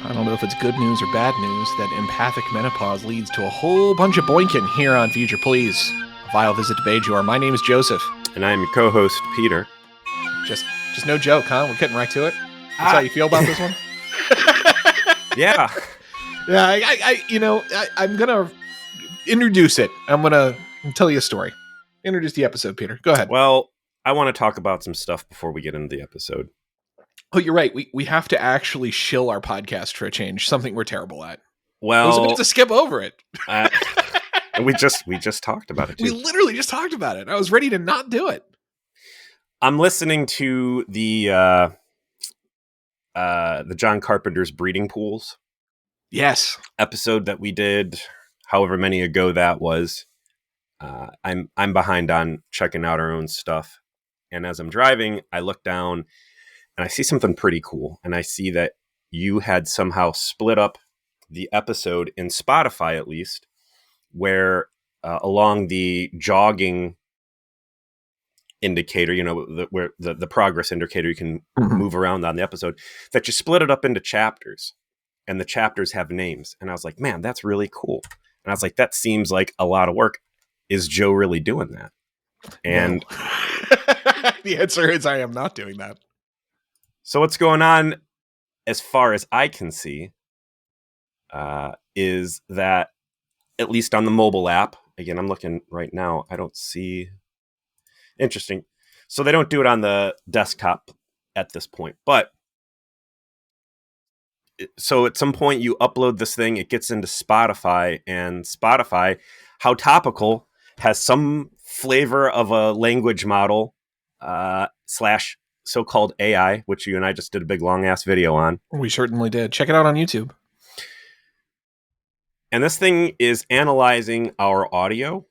I don't know if it's good news or bad news that empathic menopause leads to a whole bunch of boinking here on Future Please. A vile visit to Bajor. My name is Joseph. And I'm your co-host, Peter. Just no joke, huh? We're getting right to it. That's how you feel about this one? Yeah. Yeah, I'm gonna introduce it. I'm gonna tell you a story. Introduce the episode, Peter. Go ahead. Well, I want to talk about some stuff before we get into the episode. Oh, you're right. We have to actually shill our podcast for a change. Something we're terrible at. Well, I was about to skip over it. we just talked about it too. We literally just talked about it. I was ready to not do it. I'm listening to the John Carpenter's Breeding Pools. Yes. Episode that we did, however many ago that was. I'm behind on checking out our own stuff, and as I'm driving, I look down and I see something pretty cool, and I see that you had somehow split up the episode in Spotify, at least, where along the jogging indicator, where the progress indicator, you can move around on the episode, that you split it up into chapters, and the chapters have names. And I was like, man, that's really cool. And I was like, that seems like a lot of work. Is Joe really doing that? And no. The answer is I am not doing that. So what's going on, as far as I can see, is that at least on the mobile app, again, I'm looking right now, I don't see. Interesting. So they don't do it on the desktop at this point. But so at some point you upload this thing, it gets into Spotify, and Spotify, how topical, has some flavor of a language model slash so-called AI, which you and I just did a big long-ass video on. We certainly did. Check it out on YouTube. And this thing is analyzing our audio,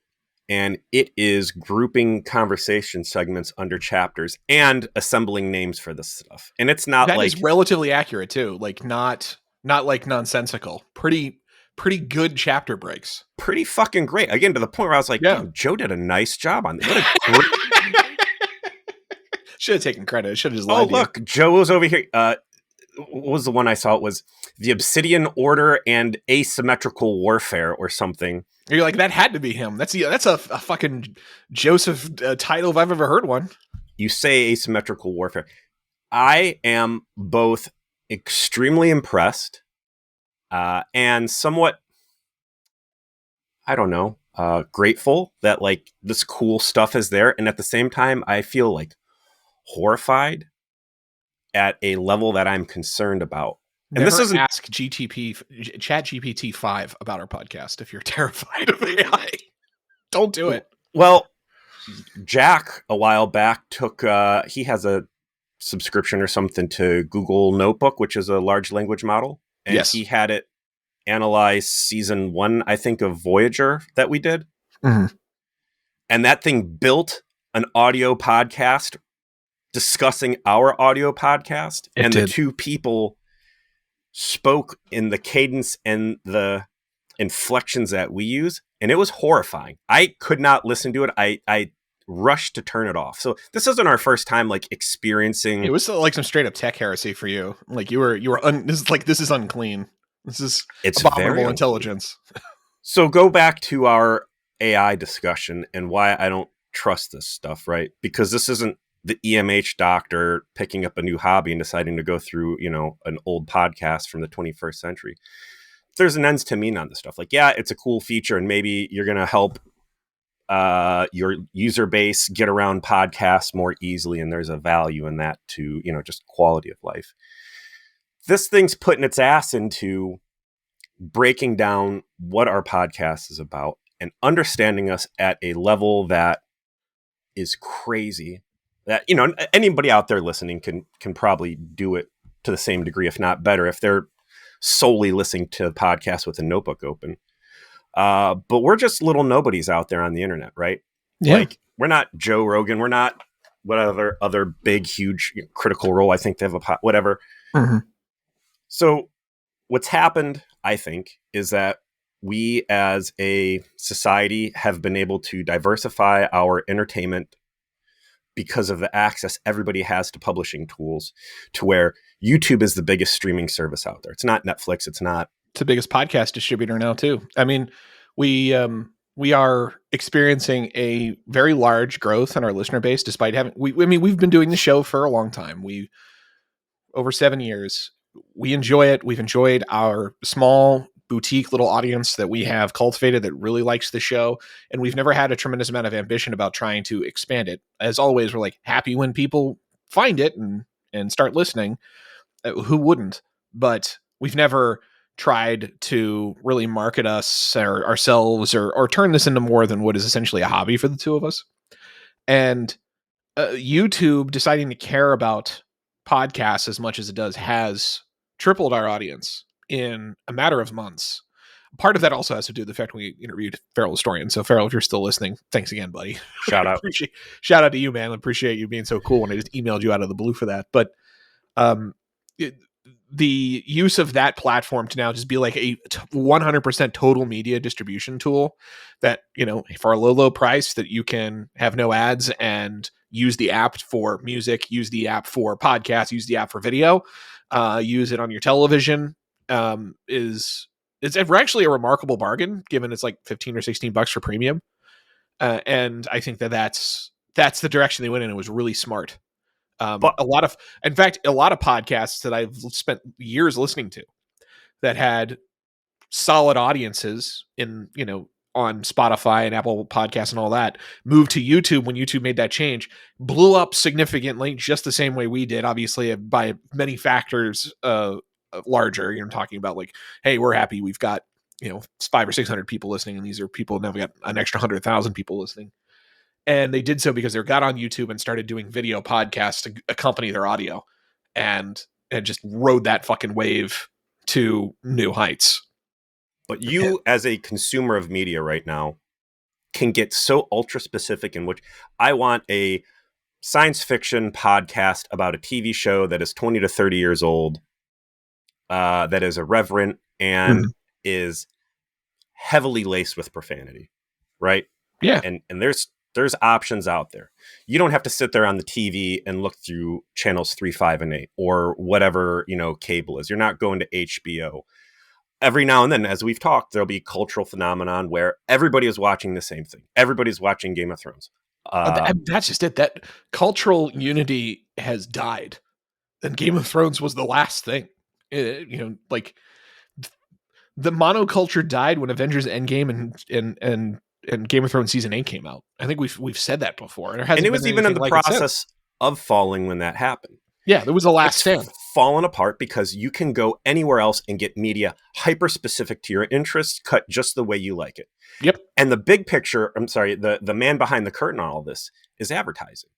and it is grouping conversation segments under chapters and assembling names for this stuff. And it's not that is relatively accurate too. Like not like nonsensical. Pretty good chapter breaks. Pretty fucking great. Again, to the point where I was like, yeah, Joe did a nice job on this. Should have taken credit. Should have just lied to look, you. Joe was over here. What was the one I saw? It was the Obsidian Order and Asymmetrical Warfare or something. You're like, that had to be him. That's a fucking Joseph title if I've ever heard one. You say Asymmetrical Warfare. I am both extremely impressed and somewhat, I don't know, grateful that like this cool stuff is there. And at the same time, I feel like horrified at a level that I'm concerned about. And Never this isn't ask ChatGPT 5 about our podcast if you're terrified of AI. Don't do it. Well, Jack a while back took he has a subscription or something to Google Notebook, which is a large language model, and yes, he had it analyze season 1, I think, of Voyager that we did, and that thing built an audio podcast discussing our audio podcast, and the two people spoke in the cadence and the inflections that we use, and it was horrifying. I could not listen to it. I rushed to turn it off. So this isn't our first time like experiencing. It was like some straight up tech heresy for you. Like you were this is unclean. It's abominable intelligence. So go back to our AI discussion and why I don't trust this stuff, right? Because this isn't the EMH doctor picking up a new hobby and deciding to go through, an old podcast from the 21st century. There's an ends to mean on this stuff. Like, yeah, it's a cool feature, and maybe you're going to help your user base get around podcasts more easily, and there's a value in that to, just quality of life. This thing's putting its ass into breaking down what our podcast is about and understanding us at a level that is crazy. That, anybody out there listening can probably do it to the same degree, if not better, if they're solely listening to podcasts with a notebook open. But we're just little nobodies out there on the internet, right? Yeah. Like, we're not Joe Rogan. We're not whatever other big, huge Critical Role. I think they have whatever. So what's happened, I think, is that we as a society have been able to diversify our entertainment because of the access everybody has to publishing tools, to where YouTube is the biggest streaming service out there. It's not Netflix. It's the biggest podcast distributor now too. I mean, we are experiencing a very large growth in our listener base, despite we've been doing the show for a long time. Over 7 years. We enjoy it. We've enjoyed our small boutique little audience that we have cultivated that really likes the show. And we've never had a tremendous amount of ambition about trying to expand it. As always, we're like happy when people find it and start listening. Who wouldn't? But we've never tried to really market us or ourselves or turn this into more than what is essentially a hobby for the two of us. And YouTube deciding to care about podcasts as much as it does has tripled our audience in a matter of months. Part of that also has to do with the fact we interviewed Feral Historian. So Feral, if you're still listening, thanks again, buddy. shout out. Shout out to you, man. I appreciate you being so cool when I just emailed you out of the blue for that. But the use of that platform to now just be like a 100% total media distribution tool that, for a low price that you can have no ads and use the app for music, use the app for podcasts, use the app for video, use it on your television, it's actually a remarkable bargain given it's like 15 or 16 bucks for premium. And I think that's the direction they went in. It was really smart. But a lot of podcasts that I've spent years listening to that had solid audiences on Spotify and Apple Podcasts and all that moved to YouTube when YouTube made that change, blew up significantly, just the same way we did, obviously by many factors, larger. You're talking about like, hey, we're happy we've got 500 or 600 people listening, and these are people now we got an extra 100,000 people listening. And they did so because they got on YouTube and started doing video podcasts to accompany their audio, and just rode that fucking wave to new heights. But you, as a consumer of media right now, can get so ultra specific in which I want a science fiction podcast about a TV show that is 20 to 30 years old, that is irreverent and is heavily laced with profanity, right? Yeah. And there's options out there. You don't have to sit there on the TV and look through channels 3, 5, and 8 or whatever, cable is. You're not going to HBO. Every now and then, as we've talked, there'll be cultural phenomenon where everybody is watching the same thing. Everybody's watching Game of Thrones. That's just it. That cultural unity has died. And Game of Thrones was the last thing. Like the monoculture died when Avengers Endgame and Game of Thrones season 8 came out. I think we've said that before. And it was even in the process of falling when that happened. Yeah, there was a last stand. Fallen apart because you can go anywhere else and get media hyper specific to your interests, cut just the way you like it. Yep. And the big picture, the man behind the curtain on all this is advertising.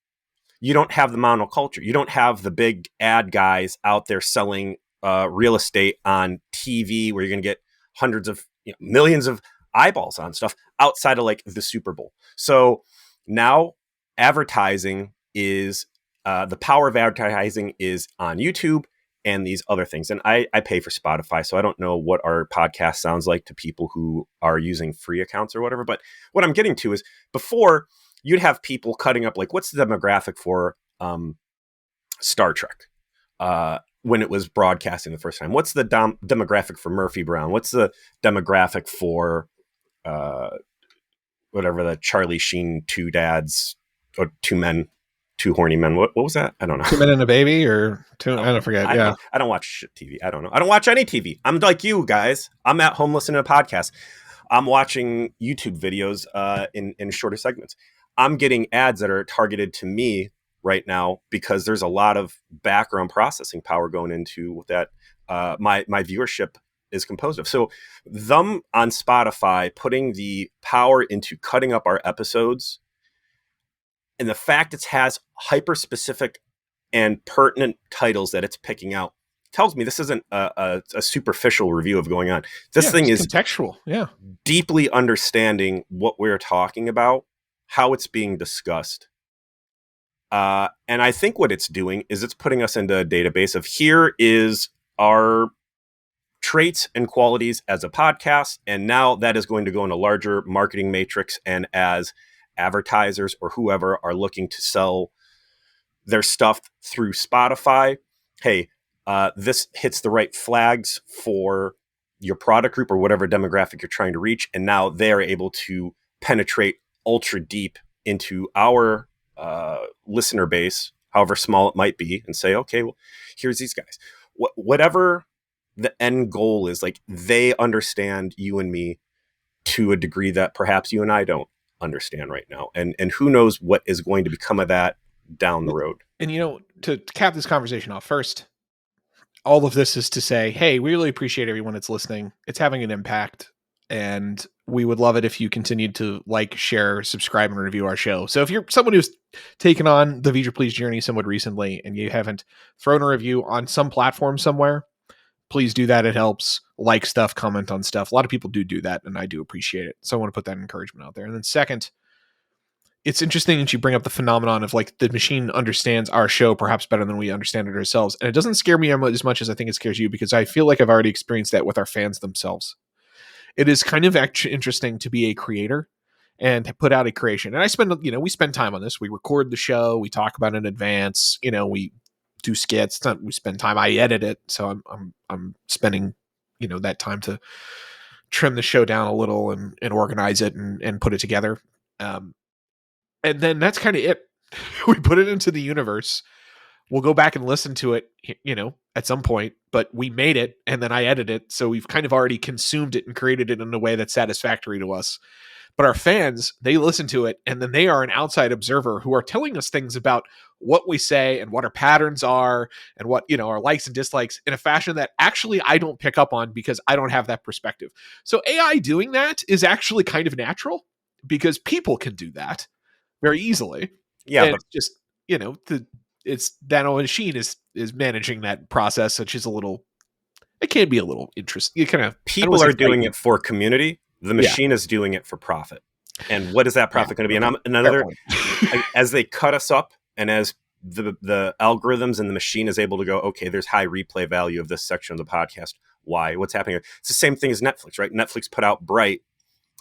You don't have the monoculture. You don't have the big ad guys out there selling real estate on TV where you're going to get hundreds of millions of eyeballs on stuff outside of like the Super Bowl. So now advertising is the power of advertising is on YouTube and these other things. And I pay for Spotify, so I don't know what our podcast sounds like to people who are using free accounts or whatever. But what I'm getting to is before you'd have people cutting up like, what's the demographic for Star Trek when it was broadcasting the first time? What's the demographic for Murphy Brown? What's the demographic for whatever the Charlie Sheen two dads or two men, two horny men. What was that? I don't know. 2 Men and a Baby or two? I don't forget. Yeah. I don't watch shit TV. I don't know. I don't watch any TV. I'm like you guys. I'm at home listening to podcasts. I'm watching YouTube videos in shorter segments. I'm getting ads that are targeted to me right now because there's a lot of background processing power going into that. My viewership is composed of. So them on Spotify putting the power into cutting up our episodes, and the fact it has hyper specific and pertinent titles that it's picking out tells me this isn't a superficial review of going on. This thing is contextual. Yeah. Deeply understanding what we're talking about, how it's being discussed. And I think what it's doing is it's putting us into a database of here is our traits and qualities as a podcast. And now that is going to go in a larger marketing matrix. And as advertisers or whoever are looking to sell their stuff through Spotify. Hey, this hits the right flags for your product group or whatever demographic you're trying to reach. And now they're able to penetrate ultra deep into our listener base, however small it might be, and say, okay, well, here's these guys. Whatever the end goal is, like, they understand you and me to a degree that perhaps you and I don't understand right now. And who knows what is going to become of that down the road. And, to cap this conversation off, first, all of this is to say, hey, we really appreciate everyone that's listening. It's having an impact, and we would love it if you continued to like, share, subscribe, and review our show. So if you're someone who's taken on the V'ger Please journey somewhat recently and you haven't thrown a review on some platform somewhere, please do that. It helps. Like stuff, comment on stuff. A lot of people do that, and I do appreciate it. So I want to put that encouragement out there. And then second, it's interesting that you bring up the phenomenon of, like, the machine understands our show perhaps better than we understand it ourselves. And it doesn't scare me as much as I think it scares you, because I feel like I've already experienced that with our fans themselves. It is kind of interesting to be a creator and put out a creation. And we spend time on this. We record the show. We talk about it in advance. We do skits. We spend time. I edit it. So I'm spending, that time to trim the show down a little and organize it and put it together. And then that's kind of it. We put it into the universe. We'll go back and listen to it, at some point, but we made it and then I edit it. So we've kind of already consumed it and created it in a way that's satisfactory to us. But our fans, they listen to it, and then they are an outside observer who are telling us things about what we say and what our patterns are and what, our likes and dislikes in a fashion that actually I don't pick up on because I don't have that perspective. So AI doing that is actually kind of natural because people can do that very easily. Yeah, and but it's just, it's that machine is managing that process, which is it can be a little interesting. You kind of people are doing it for community. The machine is doing it for profit. And what is that profit going to be? And another, as they cut us up, and as the algorithms and the machine is able to go, okay, there's high replay value of this section of the podcast. Why? What's happening here? It's the same thing as Netflix, right? Netflix put out Bright,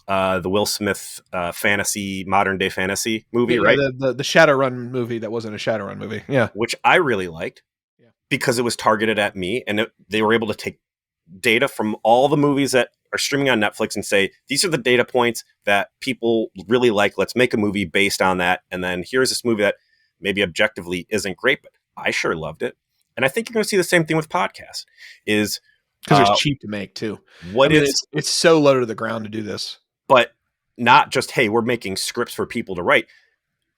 the Will Smith modern day fantasy movie, right? The Shadowrun movie that wasn't a Shadowrun movie. Yeah. Which I really liked because it was targeted at me, and they were able to take data from all the movies that are streaming on Netflix and say, these are the data points that people really like. Let's make a movie based on that. And then here's this movie that maybe objectively isn't great, but I sure loved it. And I think you're going to see the same thing with podcasts is because it's cheap to make too. It's so low to the ground to do this, but not just, hey, we're making scripts for people to write.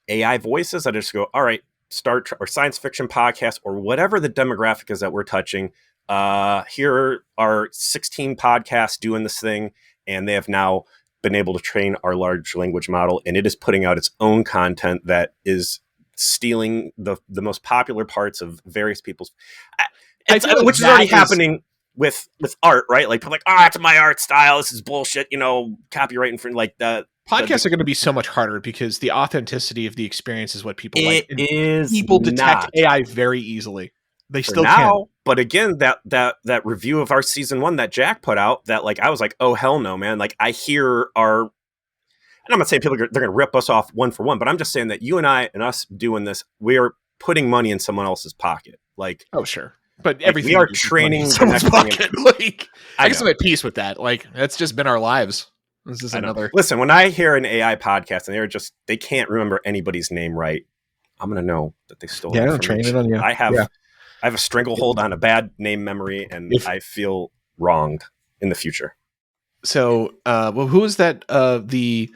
AI voices, I just go, all right, Star Trek or science fiction podcast or whatever the demographic is that we're touching. Here are 16 podcasts doing this thing, and they have now been able to train our large language model, and it is putting out its own content that is stealing the most popular parts of various people's, which is already happening with art, right? Like, people are like, it's my art style. This is bullshit. Copyright infringement. Like the podcasts are going to be so much harder because the authenticity of the experience is what people like. People detect AI very easily. They still can. Can. But again, that review of our season 1 that Jack put out, that I was like, oh hell no, man. Like, I hear and I'm not saying they're going to rip us off one for one, but I'm just saying that you and I and us doing this, we are putting money in someone else's pocket. Like, oh sure, but everything we are training someone's pocket. I guess I'm at peace with that. Like, that's just been our lives. This is another. Listen, when I hear an AI podcast and they can't remember anybody's name right, I'm going to know that they stole. Yeah, train it on you. I have a stranglehold on a bad name memory, and I feel wronged in the future. So, who was that? The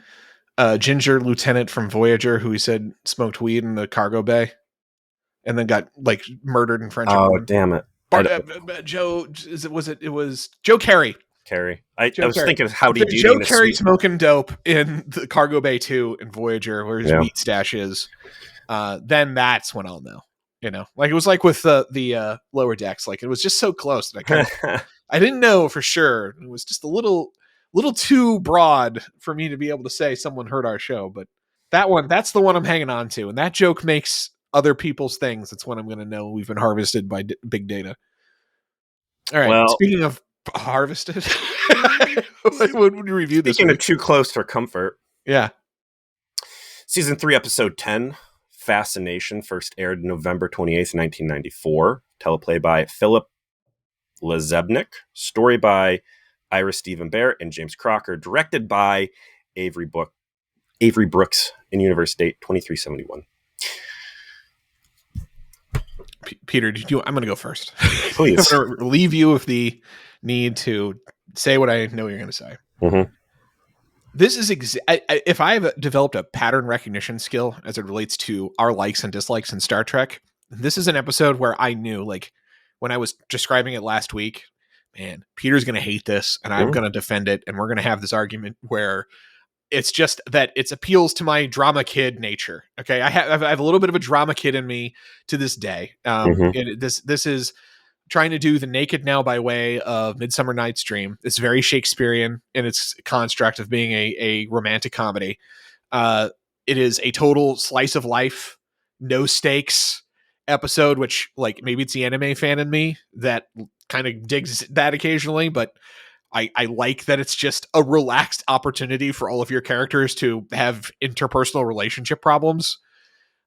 ginger lieutenant from Voyager who he said smoked weed in the cargo bay, and then got murdered in French. Oh, damn it! Joe, it was Joe Carey. I was thinking of Howdy Doody. Joe Carey smoking dope in the cargo bay 2 in Voyager, where his weed stash is. Then that's when I'll know. It was like with the lower decks, it was just so close that I didn't know for sure. It was just a little too broad for me to be able to say someone heard our show, but that's the one I'm hanging on to. And that joke makes other people's things. That's when I'm going to know we've been harvested by big data. All right. Well, speaking of harvested, when we review this, speaking of too close for comfort. Yeah. Season 3, episode 10. Fascination first aired November 28th, 1994. Teleplay by Philip Lezebnik. Story by Ira Stephen Barrett and James Crocker. Directed by Avery Brooks in Universe Date 2371. Peter, I'm going to go first. Please. I'm going to relieve you of the need to say what I know you're going to say. Mm-hmm. This is if I have developed a pattern recognition skill as it relates to our likes and dislikes in Star Trek, this is an episode where I knew, like, when I was describing it last week, man, Peter's going to hate this, and I'm going to defend it, and we're going to have this argument where it's just that it appeals to my drama kid nature. Okay, I have a little bit of a drama kid in me to this day. This is trying to do the naked now by way of Midsummer Night's Dream. It's very Shakespearean in its construct of being a romantic comedy. It is a total slice of life, no stakes episode, which, like, maybe it's the anime fan in me that kind of digs that occasionally, but I like that it's just a relaxed opportunity for all of your characters to have interpersonal relationship problems.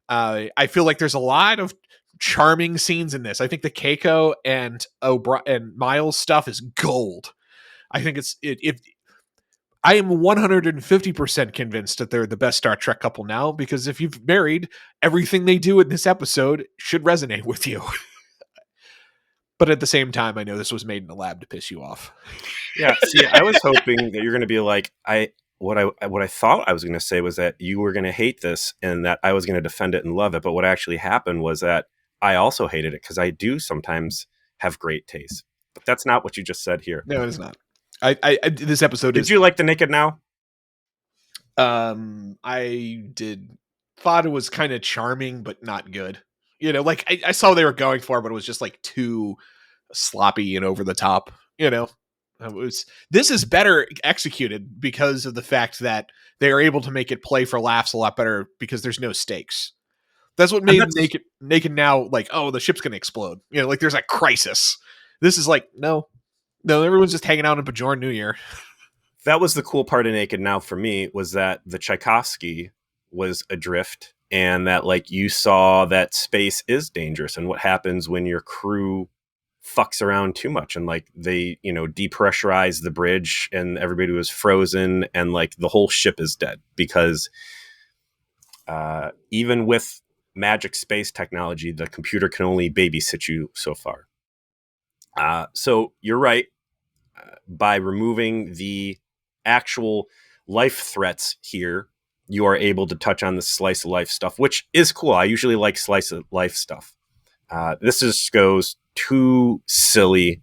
I feel like there's a lot of charming scenes in this. I think the Keiko and Miles stuff is gold. I think I am 150% convinced that they're the best Star Trek couple now, because if you've married, everything they do in this episode should resonate with you. But at the same time, I know this was made in a lab to piss you off. Yeah, see, I was hoping that you're going to be like, what I thought I was going to say was that you were going to hate this and that I was going to defend it and love it. But what actually happened was that I also hated it, because I do sometimes have great taste. But that's not what you just said here. No, it is not. This episode Did you like The Naked Now? I thought it was kind of charming, but not good. You know, like I saw what they were going for, but it was just like too sloppy and over the top. You know, this is better executed because of the fact that they are able to make it play for laughs a lot better, because there's no stakes. That's what made Naked Now like, oh, the ship's gonna explode. You know, like there's a crisis. This is like, no, everyone's just hanging out on Bajoran New Year. That was the cool part of Naked Now for me, was that the Tchaikovsky was adrift, and that, like, you saw that space is dangerous and what happens when your crew fucks around too much, and like they, depressurize the bridge and everybody was frozen and like the whole ship is dead, because even with magic space technology, the computer can only babysit you so far. So you're right. By removing the actual life threats here, you are able to touch on the slice of life stuff, which is cool. I usually like slice of life stuff. This just goes too silly,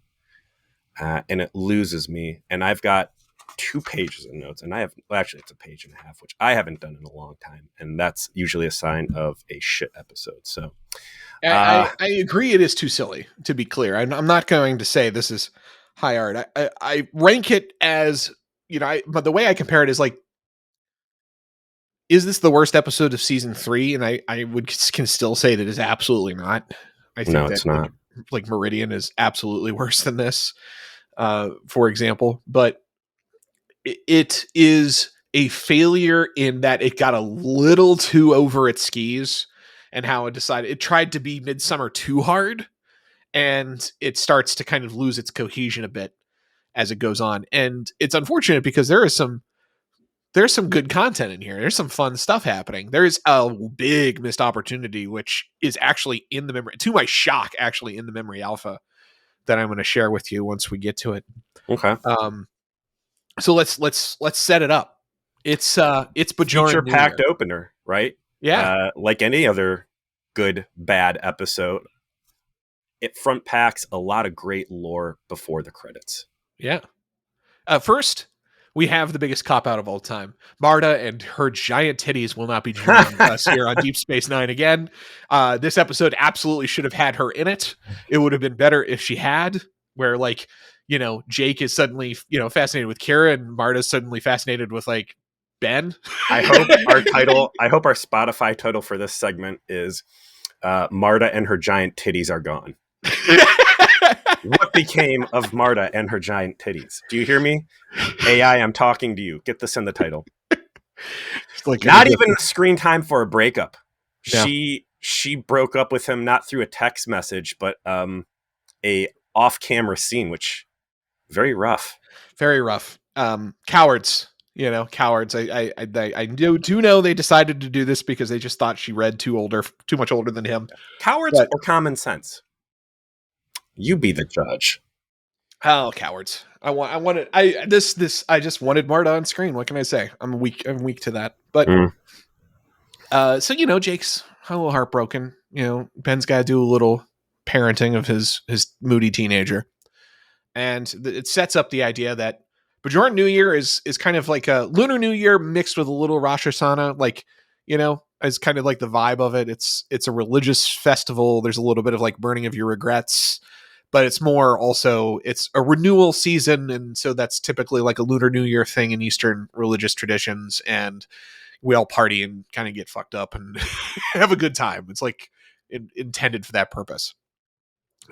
and it loses me. And I've got 2 pages of notes, and actually it's a page and a half, which I haven't done in a long time. And that's usually a sign of a shit episode. So I agree. It is too silly, to be clear. I'm not going to say this is high art. I rank it as, but the way I compare it is like, is this the worst episode of season 3? And I can still say that it's absolutely not. I think no, it's not. Like Meridian is absolutely worse than this, for example. But it is a failure in that it got a little too over its skis, and how it tried to be Midsummer too hard, and it starts to kind of lose its cohesion a bit as it goes on. And it's unfortunate, because there's some good content in here. There's some fun stuff happening. There's a big missed opportunity, which is actually in the memory, to my shock, actually in the memory alpha that I'm going to share with you once we get to it. Okay. So let's set it up. It's Bajoran feature packed opener, right? Yeah. Like any other good bad episode, it front packs a lot of great lore before the credits. Yeah. First, we have the biggest cop-out of all time. Marta and her giant titties will not be joining us here on Deep Space Nine again. This episode absolutely should have had her in it. It would have been better if she had, where, like, Jake is suddenly, fascinated with Kira, and Marta's suddenly fascinated with, like, Ben. I hope our Spotify title for this segment is Marta and her giant titties are gone. What became of Marta and her giant titties? Do you hear me? AI, I'm talking to you. Get this in the title. Not even screen time for a breakup. Yeah. She broke up with him not through a text message, but a off-camera scene, which very rough. Very rough. Cowards. Cowards. I do know they decided to do this because they just thought she read too much older than him. Cowards But or common sense? You be the judge. oh, cowards! I just wanted Marta on screen. What can I say? I'm weak to that. But so Jake's a little heartbroken. Ben's got to do a little parenting of his moody teenager, and it sets up the idea that Bajoran New Year is kind of like a Lunar New Year mixed with a little Rosh Hashanah, as kind of like the vibe of it. It's a religious festival. There's a little bit of like burning of your regrets, but it's more also it's a renewal season, and so that's typically like a Lunar New Year thing in Eastern religious traditions, and we all party and kind of get fucked up and have a good time. It's like intended for that purpose.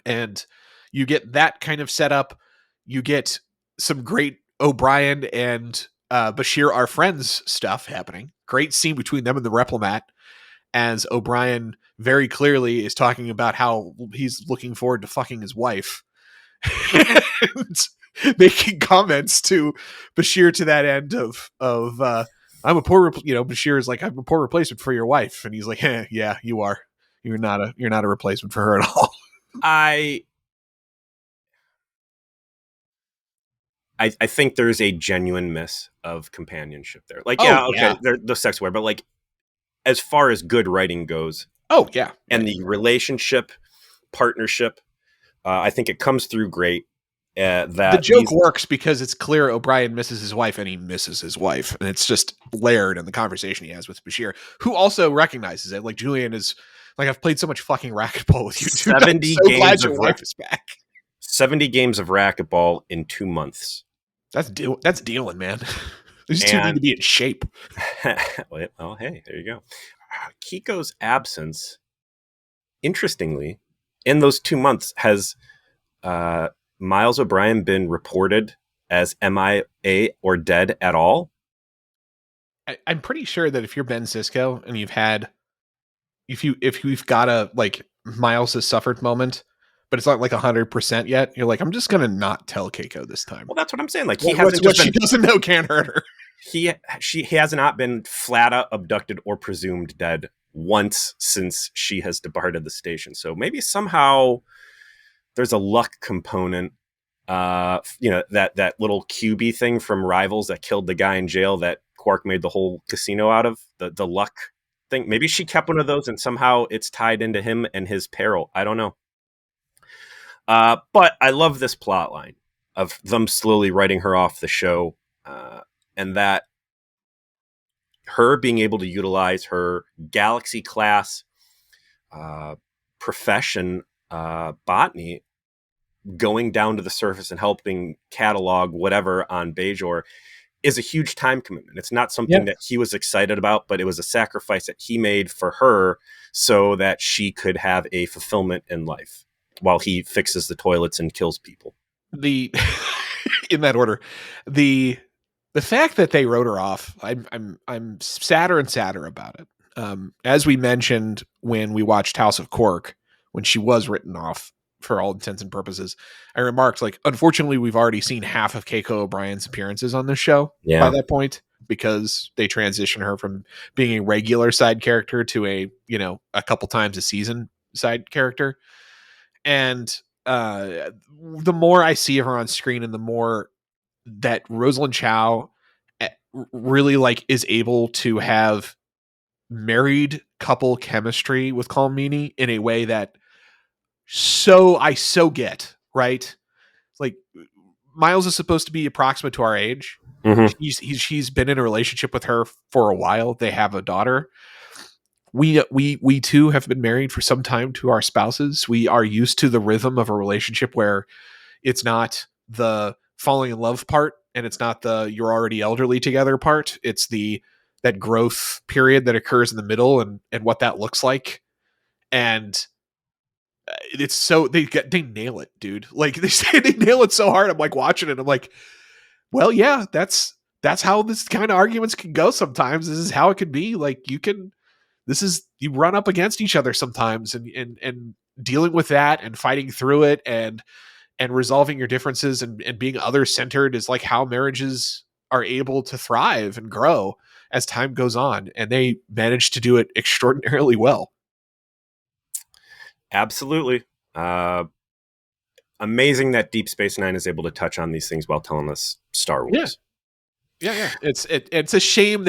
And you get that kind of setup. You get some great O'Brien and Bashir are friends stuff happening. Great scene between them and the Replomat as O'Brien very clearly is talking about how he's looking forward to fucking his wife. And making comments to Bashir to that end of I'm a poor Bashir is like, I'm a poor replacement for your wife, and he's like, yeah, you are. You're not a replacement for her at all. I think there's a genuine miss of companionship there. Like, they're sex aware, but like, as far as good writing goes, and the relationship, partnership, I think it comes through great. That the joke works because it's clear O'Brien misses his wife and he misses his wife, and it's just layered in the conversation he has with Bashir, who also recognizes it. Like, Julian is like, I've played so much fucking racquetball with you, dude. 70 I'm so games glad your wife is back. 70 games of racquetball in 2 months. That's dealing, man. These two need to be in shape. Well, hey, there you go. Kiko's absence, interestingly, in those 2 months has Miles O'Brien been reported as MIA or dead at all? I'm pretty sure that if you're Ben Sisko and if you've got a like Miles has suffered moment, but it's not like 100% yet, you're like, I'm just gonna not tell Keiko this time. Well, that's what I'm saying. Like, she doesn't know can't hurt her. She has not been flat out abducted or presumed dead once since she has departed the station. So maybe somehow there's a luck component. That little QB thing from Rivals that killed the guy in jail that Quark made the whole casino out of, the luck thing. Maybe she kept one of those and somehow it's tied into him and his peril. I don't know. But I love this plot line of them slowly writing her off the show, and that her being able to utilize her galaxy class profession, botany, going down to the surface and helping catalog whatever on Bajor is a huge time commitment. It's not something that he was excited about, but it was a sacrifice that he made for her so that she could have a fulfillment in life while he fixes the toilets and kills people. In that order, the fact that they wrote her off, I'm sadder and sadder about it. As we mentioned when we watched House of Quark, when she was written off for all intents and purposes, I remarked, like, unfortunately, we've already seen half of Keiko O'Brien's appearances on this show by that point, because they transition her from being a regular side character to a couple times a season side character. And the more I see her on screen and the more that Rosalind Chow really like is able to have married couple chemistry with Colm Meaney in a way that I get, right? Like, Miles is supposed to be approximate to our age. Mm-hmm. He's been in a relationship with her for a while. They have a daughter. We too have been married for some time to our spouses. We are used to the rhythm of a relationship where it's not the falling in love part and it's not the you're already elderly together part. It's that growth period that occurs in the middle and what that looks like. And it's so they nail it, dude. Like, they nail it so hard. I'm like watching it. I'm like, well, yeah, that's how this kind of arguments can go sometimes. This is how it could be. Like, you can you run up against each other sometimes, and dealing with that and fighting through it and resolving your differences and being other centered is like how marriages are able to thrive and grow as time goes on. And they manage to do it extraordinarily well. Absolutely. Amazing that Deep Space Nine is able to touch on these things while telling us Star Wars. Yeah. It's a shame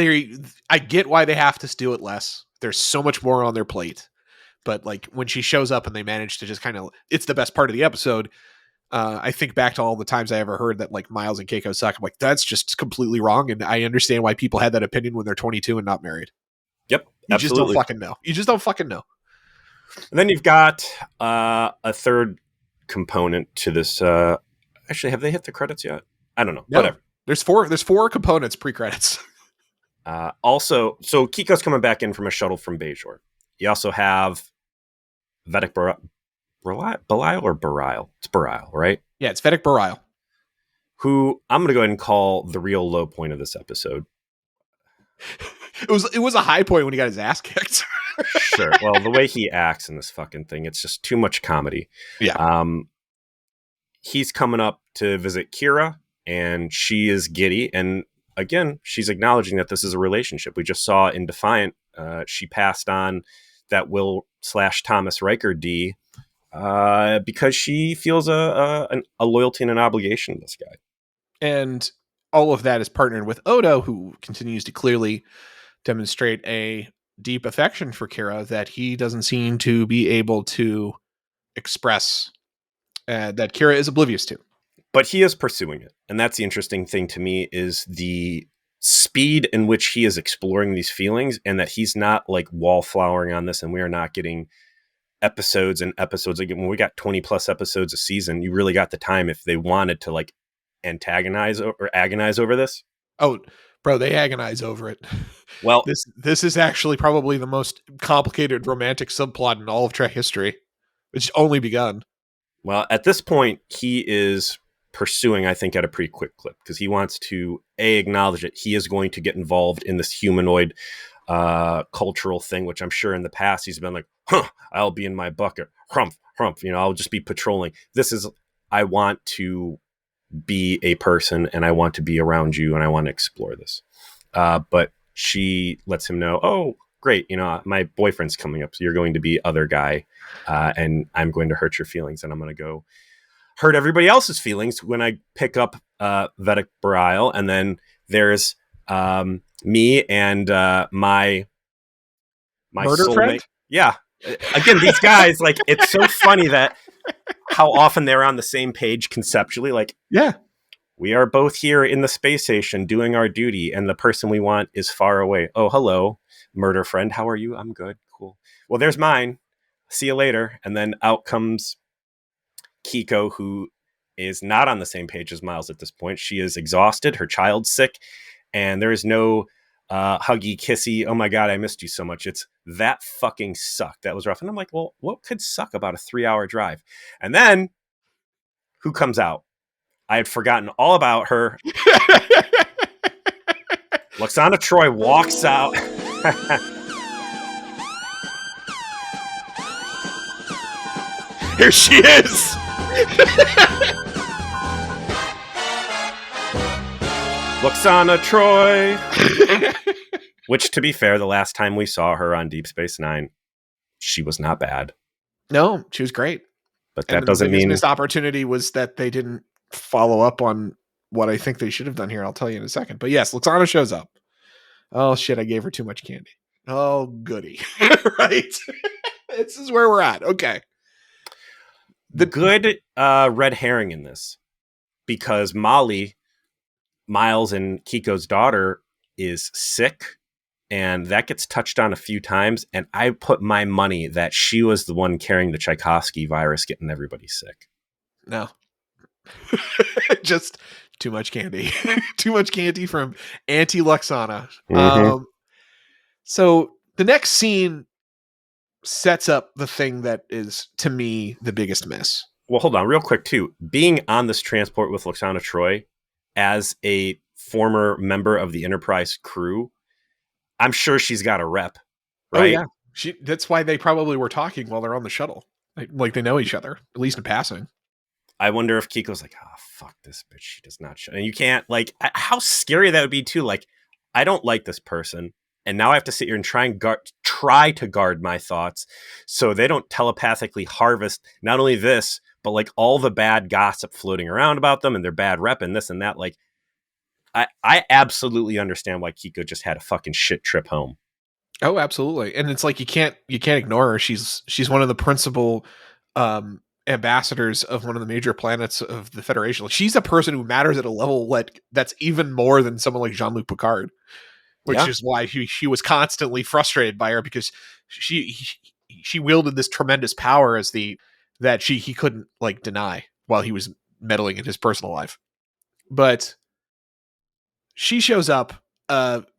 I get why they have to do it less. There's so much more on their plate. But like when she shows up and they manage to just kind of, it's the best part of the episode. I think back to all the times I ever heard that like Miles and Keiko suck. I'm like, that's just completely wrong. And I understand why people had that opinion when they're 22 and not married. Yep. You just don't fucking know. You just don't fucking know. And then you've got a third component to this. Actually, have they hit the credits yet? I don't know. No. Whatever. There's four components pre-credits. Also, so Kiko's coming back in from a shuttle from Bajor. You also have Vedic Belial or Barile? It's Barile, right? Yeah, it's Vedic Barile. Who I'm going to go ahead and call the real low point of this episode. It was a high point when he got his ass kicked. Sure. Well, the way he acts in this fucking thing, it's just too much comedy. Yeah. He's coming up to visit Kira, and she is giddy. And again, she's acknowledging that this is a relationship. We just saw in Defiant, she passed on that Will/Thomas Riker D because she feels a loyalty and an obligation to this guy. And all of that is partnered with Odo, who continues to clearly demonstrate a deep affection for Kira that he doesn't seem to be able to express, that Kira is oblivious to. But he is pursuing it. And that's the interesting thing to me, is the speed in which he is exploring these feelings, and that he's not like wallflowering on this, and we are not getting episodes and episodes. Like when we got 20 plus episodes a season, you really got the time if they wanted to like antagonize or agonize over this. Oh, bro, they agonize over it. Well, this is actually probably the most complicated romantic subplot in all of Trek history. It's only begun. Well, at this point, he is pursuing, I think, at a pretty quick clip, because he wants to acknowledge that he is going to get involved in this humanoid cultural thing, which I'm sure in the past he's been like, I'll be in my bucket, humph, I'll just be patrolling. This is, I want to be a person, and I want to be around you, and I want to explore this. But she lets him know, oh, great, my boyfriend's coming up, so you're going to be other guy, and I'm going to hurt your feelings, and I'm going to go hurt everybody else's feelings when I pick up Vedic Barile. And then there's me and my murder soulmate friend. Yeah, again, these guys, like, it's so funny that how often they're on the same page conceptually. Like, yeah, we are both here in the space station doing our duty, and the person we want is far away. Oh, hello, murder friend. How are you? I'm good. Cool. Well, there's mine. See you later. And then out comes Kiko, who is not on the same page as Miles at this point. She is exhausted. Her child's sick, and there is no huggy, kissy, oh my God, I missed you so much. It's that fucking sucked. That was rough. And I'm like, well, what could suck about a 3-hour drive? And then who comes out? I had forgotten all about her. Lwaxana Troi walks out. Here she is. Lwaxana Troi. Which, to be fair, the last time we saw her on Deep Space Nine, she was not bad. No, she was great. But that doesn't mean... The missed opportunity was that they didn't follow up on what I think they should have done here. I'll tell you in a second. But yes, Lwaxana shows up. Oh, shit, I gave her too much candy. Oh, goody. Right? This is where we're at. Okay. The good red herring in this, because Molly, Miles and Kiko's daughter, is sick, and that gets touched on a few times, and I put my money that she was the one carrying the Tchaikovsky virus, getting everybody sick. No. Just too much candy. Too much candy from Auntie Lwaxana. Mm-hmm. So the next scene sets up the thing that is, to me, the biggest miss. Well, hold on real quick, too. Being on this transport with Lwaxana Troi as a former member of the Enterprise crew, I'm sure she's got a rep. Oh right? yeah, that's why they probably were talking while they're on the shuttle. Like they know each other, at least in passing. I wonder if Kiko's like, oh, fuck this bitch. She does not show. And you can't, like, how scary that would be, too. Like, I don't like this person. And now I have to sit here and try to guard my thoughts so they don't telepathically harvest not only this, but like all the bad gossip floating around about them and their bad rep and this and that. Like, I absolutely understand why Kiko just had a fucking shit trip home. Oh, absolutely. And it's like you can't ignore her. She's one of the principal ambassadors of one of the major planets of the Federation. Like, she's a person who matters at a level like that's even more than someone like Jean-Luc Picard, which Yeah. is why she was constantly frustrated by her because she wielded this tremendous power as the that he couldn't like deny while he was meddling in his personal life. But she shows up.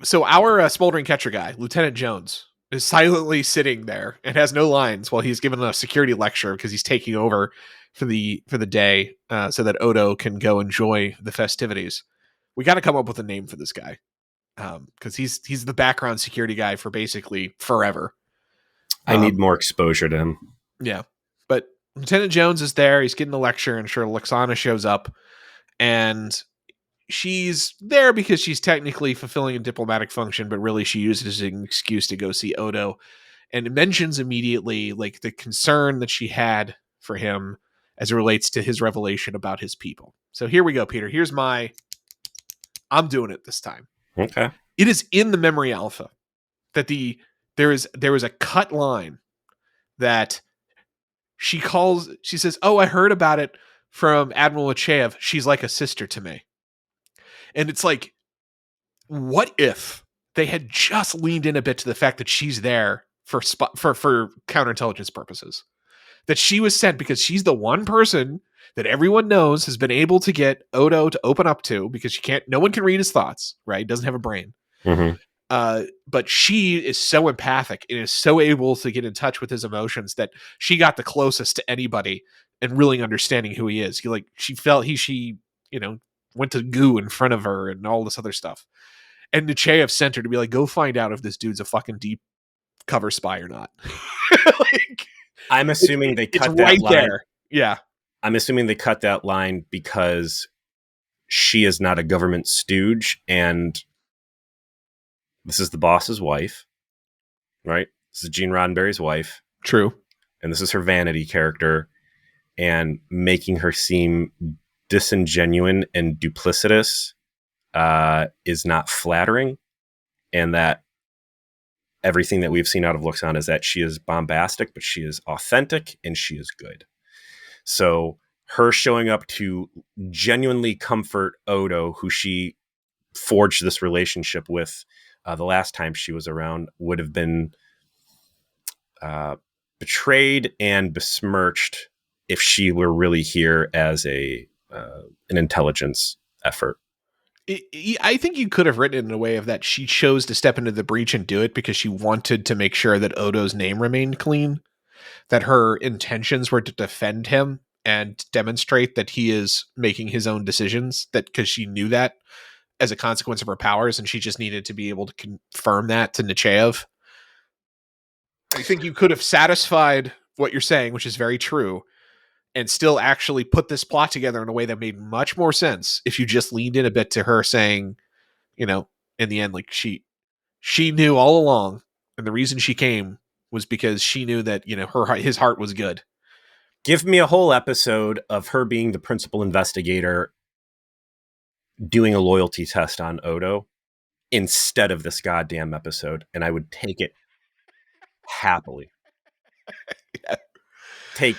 So our smoldering catcher guy, Lieutenant Jones, is silently sitting there and has no lines while he's given a security lecture because he's taking over for the day, so that Odo can go enjoy the festivities. We got to come up with a name for this guy, because he's the background security guy for basically forever. I need more exposure to him. Yeah, but Lieutenant Jones is there. He's getting the lecture, and sure, Lixana shows up, and she's there because she's technically fulfilling a diplomatic function, but really she uses it as an excuse to go see Odo, and it mentions immediately like the concern that she had for him as it relates to his revelation about his people. So here we go, Peter. I'm doing it this time. Okay. It is in the memory alpha that there is a cut line that she says, "Oh, I heard about it from Admiral Achaev. She's like a sister to me." And it's like, what if they had just leaned in a bit to the fact that she's there for counterintelligence purposes? That she was sent because she's the one person that everyone knows has been able to get Odo to open up to, because no one can read his thoughts, right? He doesn't have a brain. Mm-hmm. But she is so empathic and is so able to get in touch with his emotions that she got the closest to anybody and really understanding who he is. She felt she went to goo in front of her and all this other stuff. And Nechayev sent her to be like, go find out if this dude's a fucking deep cover spy or not. Like, I'm assuming they cut that right line. There. Yeah. I'm assuming they cut that line because she is not a government stooge and this is the boss's wife, right? This is Gene Roddenberry's wife. True. And this is her vanity character, and making her seem disingenuous and duplicitous is not flattering. And that everything that we've seen out of Luxana is that she is bombastic, but she is authentic and she is good. So her showing up to genuinely comfort Odo, who she forged this relationship with the last time she was around, would have been betrayed and besmirched if she were really here as an intelligence effort. I think you could have written it in a way of that she chose to step into the breach and do it because she wanted to make sure that Odo's name remained clean, that her intentions were to defend him and demonstrate that he is making his own decisions, that because she knew that as a consequence of her powers, and she just needed to be able to confirm that to Nechayev. I think you could have satisfied what you're saying, which is very true, and still actually put this plot together in a way that made much more sense if you just leaned in a bit to her saying, in the end, like she knew all along, and the reason she came was because she knew that, his heart was good. Give me a whole episode of her being the principal investigator doing a loyalty test on Odo instead of this goddamn episode, and I would take it happily. Yeah. Take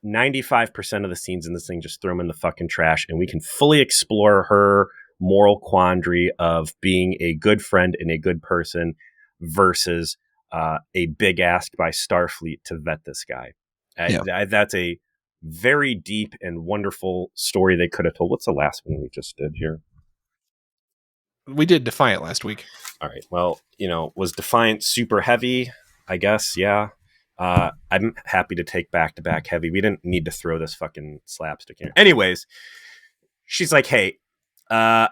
95% of the scenes in this thing, just throw them in the fucking trash, and we can fully explore her moral quandary of being a good friend and a good person versus a big ask by Starfleet to vet this guy. Yeah. That's a very deep and wonderful story they could have told. What's the last one we just did here? We did Defiant last week. All right. Well, was Defiant super heavy? I guess, yeah. I'm happy to take back-to-back heavy. We didn't need to throw this fucking slapstick in. Anyways, she's like, hey, I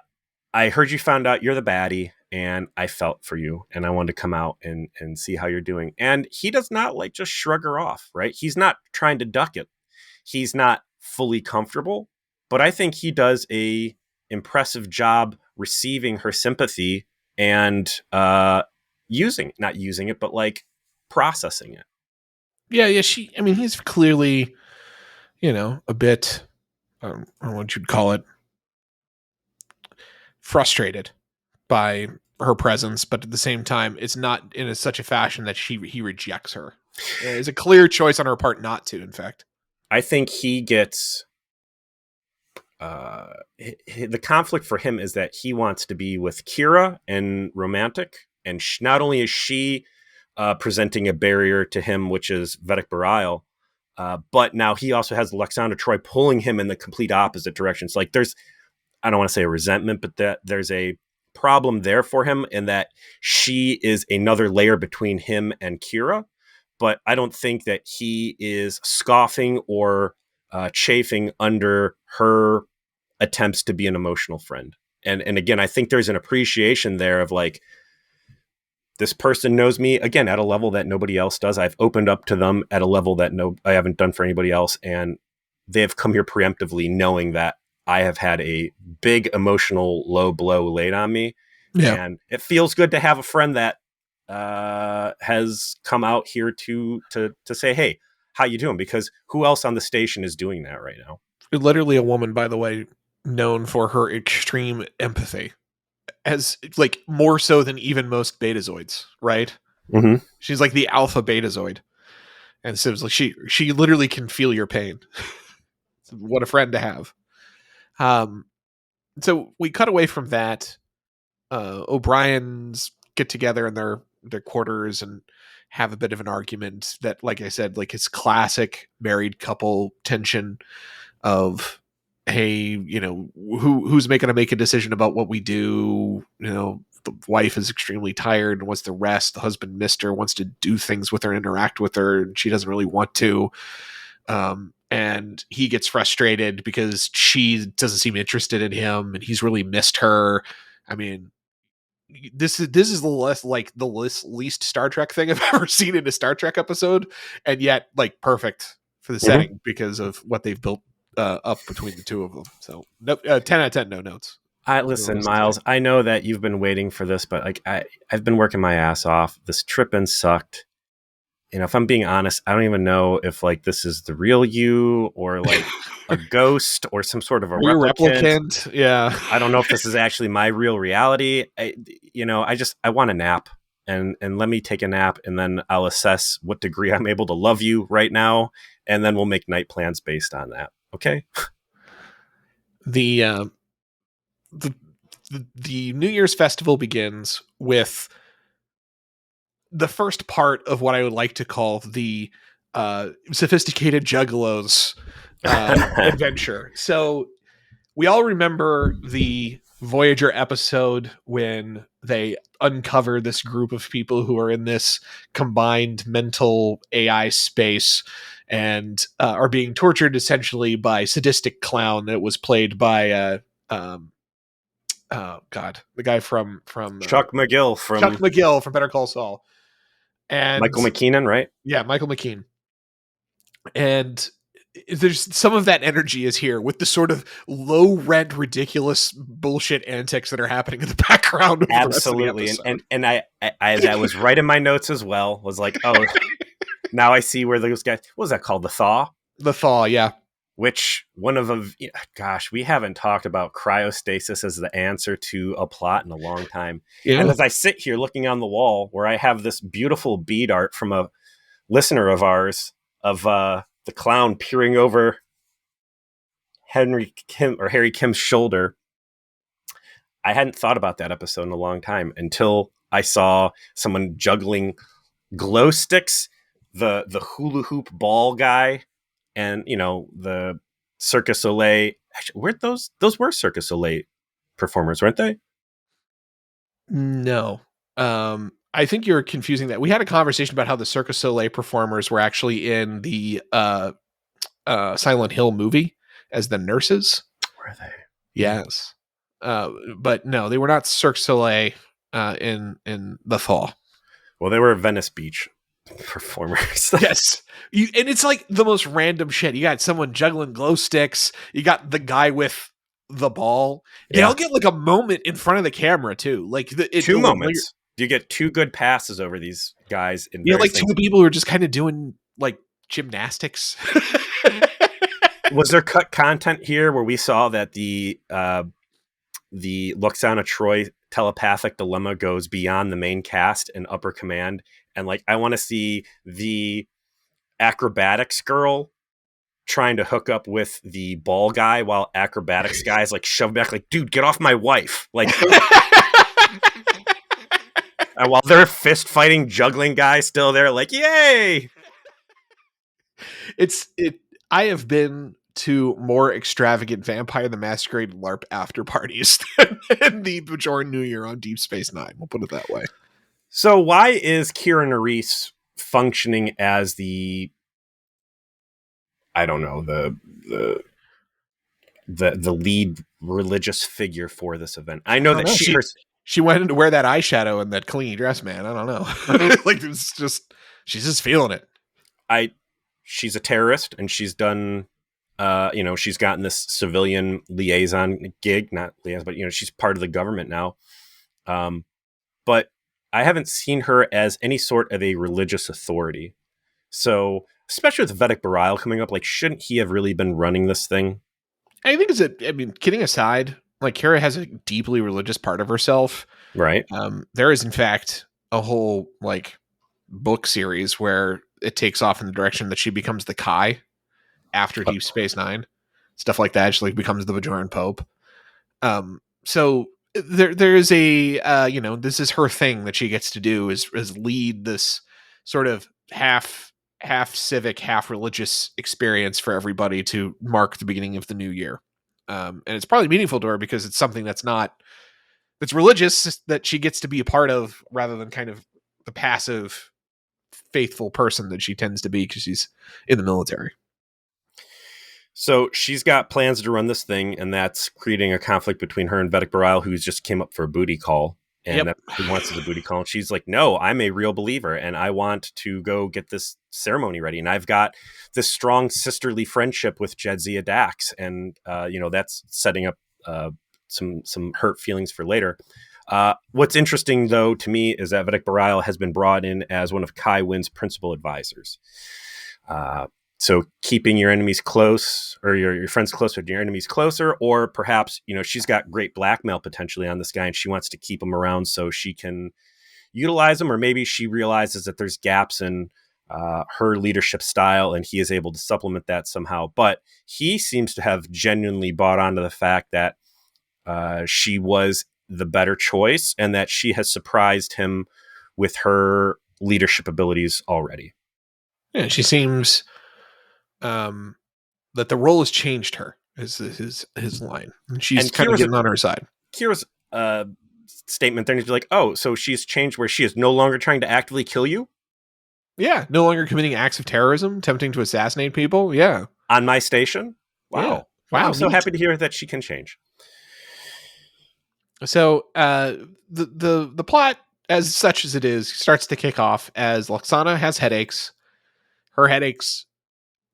heard you found out you're the baddie, and I felt for you, and I wanted to come out and see how you're doing. And he does not like just shrug her off, right? He's not trying to duck it. He's not fully comfortable, but I think he does a impressive job receiving her sympathy and not using it, but like processing it. Yeah, yeah. I mean, he's clearly, a bit, I don't know what you'd call it, frustrated by her presence, but at the same time, it's not in such a fashion that he rejects her. It's a clear choice on her part not to. In fact, I think he gets the conflict for him is that he wants to be with Kira and romantic, and not only is she presenting a barrier to him, which is Vedic Burial, but now he also has Lesser Troi pulling him in the complete opposite direction. It's like I don't want to say a resentment, but that there's a problem there for him in that she is another layer between him and Kira. But I don't think that he is scoffing or chafing under her attempts to be an emotional friend. And again, I think there's an appreciation there of like, this person knows me again at a level that nobody else does. I've opened up to them at a level that I haven't done for anybody else. And they have come here preemptively knowing that I have had a big emotional low blow laid on me. yeah. And it feels good to have a friend that has come out here to say, hey, how you doing? Because who else on the station is doing that right now? Literally a woman, by the way, known for her extreme empathy, as like more so than even most betazoids, right? Mm-hmm. She's like the alpha betazoid, and so it's like she literally can feel your pain. What a friend to have. So we cut away from that. O'Brien's get together in their quarters and have a bit of an argument that, like I said, like it's classic married couple tension of, hey, who's going to make a decision about what we do? The wife is extremely tired and wants to rest. The husband missed her, wants to do things with her, interact with her, and she doesn't really want to. And he gets frustrated because she doesn't seem interested in him, and he's really missed her. I mean, this is the least Star Trek thing I've ever seen in a Star Trek episode, and yet like perfect for the setting because of what they've built up between the two of them. So 10 out of 10, no notes. Listen, Miles, I know that you've been waiting for this, but like I've been working my ass off. This trip-in sucked. If I'm being honest, I don't even know if like this is the real you or like a ghost or some sort of a replicant. Yeah. I don't know if this is actually my real reality. I want a nap and let me take a nap, and then I'll assess what degree I'm able to love you right now. And then we'll make night plans based on that. Okay. The New Year's festival begins with the first part of what I would like to call the sophisticated juggalos adventure. So we all remember the Voyager episode when they uncover this group of people who are in this combined mental AI space and are being tortured essentially by sadistic clown that was played by oh God, the guy from Chuck McGill from Better Call Saul, and Michael McKean, right? Yeah, Michael McKean. And there's some of that energy is here with the sort of low rent, ridiculous bullshit antics that are happening in the background. Absolutely, and I that was right in my notes as well. Was like, oh, now I see where those guys. What was that called? The Thaw. The Thaw, yeah. Which one of gosh, we haven't talked about cryostasis as the answer to a plot in a long time. Yeah. And as I sit here looking on the wall where I have this beautiful bead art from a listener of ours of the clown peering over Harry Kim's shoulder, I hadn't thought about that episode in a long time until I saw someone juggling glow sticks, the hula hoop ball guy, and the Cirque Soleil. Actually, those were Cirque Soleil performers, weren't they? No. I think you're confusing that. We had a conversation about how the Cirque Soleil performers were actually in the Silent Hill movie as the nurses. Were they? Yes. But no, they were not Cirque Soleil. in the fall. Well, they were Venice Beach performers. Yes. And it's like the most random shit. You got someone juggling glow sticks. You got the guy with the ball. They Yeah. all get like a moment in front of the camera too. Like Two moments. You get two good passes over these guys in various like things. two people who are just kind of doing like gymnastics. Was there cut content here where we saw that the Lesser Troi telepathic dilemma goes beyond the main cast and upper command, and like I want to see the acrobatics girl trying to hook up with the ball guy while acrobatics guy is like shoved back, like, dude, get off my wife, like. And while they're fist fighting juggling guy still there, like, yay. I have been to more extravagant Vampire the Masquerade LARP after parties than the Bajoran New Year on Deep Space Nine. We'll put it that way. So why is Kira Nerys functioning as the, I don't know, the lead religious figure for this event? I know that she went to wear that eyeshadow and that clingy dress, man. I don't know. Like it's just she's just feeling it. She's a terrorist, and she's done. She's gotten this civilian liaison gig, not liaison, but she's part of the government now. But I haven't seen her as any sort of a religious authority. So, especially with Vedic Bareil coming up, like, shouldn't he have really been running this thing? I think kidding aside, like Kira has a deeply religious part of herself. Right. There is in fact a whole like book series where it takes off in the direction that she becomes the Kai after Deep Space Nine, stuff like that. She like becomes the Bajoran Pope. So there is a this is her thing that she gets to do is lead this sort of half civic, half religious experience for everybody to mark the beginning of the new year. And it's probably meaningful to her because it's something that's religious that she gets to be a part of rather than kind of the passive faithful person that she tends to be because she's in the military. So she's got plans to run this thing, and that's creating a conflict between her and Vedic Bareil, who's just came up for a booty call. And who wants the booty call? And she's like, no, I'm a real believer, and I want to go get this ceremony ready. And I've got this strong sisterly friendship with Jadzia Dax. And, that's setting up some hurt feelings for later. What's interesting, though, to me is that Vedic Bareil has been brought in as one of Kai Wynn's principal advisors. So keeping your enemies close, or your friends closer to your enemies closer, or perhaps, she's got great blackmail potentially on this guy and she wants to keep him around so she can utilize him, or maybe she realizes that there's gaps in her leadership style and he is able to supplement that somehow. But he seems to have genuinely bought onto the fact that she was the better choice and that she has surprised him with her leadership abilities already. Yeah, she seems that the role has changed her is his line. And she's kind of getting on her side. Kira's statement there is like, oh, so she's changed where she is no longer trying to actively kill you? Yeah, no longer committing acts of terrorism, attempting to assassinate people. Yeah. On my station? Wow. Yeah. Wow. I'm so happy to hear that she can change. So the plot, as such as it is, starts to kick off as Lwaxana has headaches. Her headaches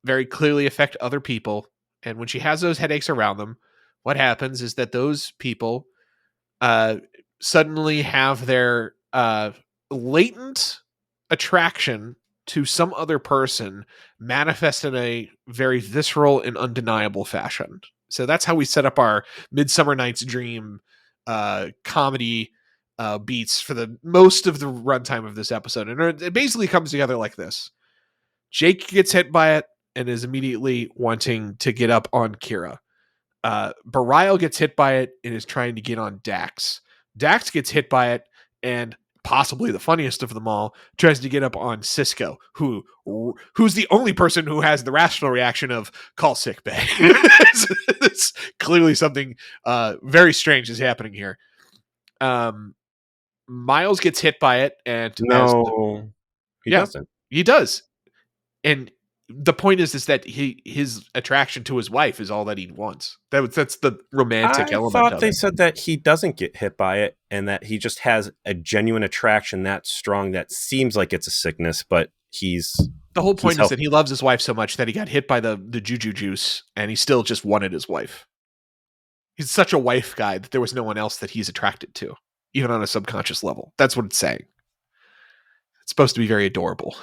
very clearly affect other people. And when she has those headaches around them, what happens is that those people suddenly have their latent attraction to some other person manifest in a very visceral and undeniable fashion. So that's how we set up our Midsummer Night's Dream comedy beats for the most of the runtime of this episode. And it basically comes together like this. Jake gets hit by it and is immediately wanting to get up on Kira. Bareil gets hit by it and is trying to get on Dax. Dax gets hit by it and, possibly the funniest of them all, tries to get up on Sisko, who's the only person who has the rational reaction of call sick bay. It's clearly something very strange is happening here. Miles gets hit by it, and no, he doesn't. He does, and the point is that his attraction to his wife is all that he wants. That's the romantic I element thought of they it. said that he doesn't get hit by it and that he just has a genuine attraction that strong that seems like it's a sickness, but The whole point is healthy. that he loves his wife so much that he got hit by the juju juice, and he still just wanted his wife. He's such a wife guy that there was no one else that he's attracted to, even on a subconscious level. That's what it's saying. It's supposed to be very adorable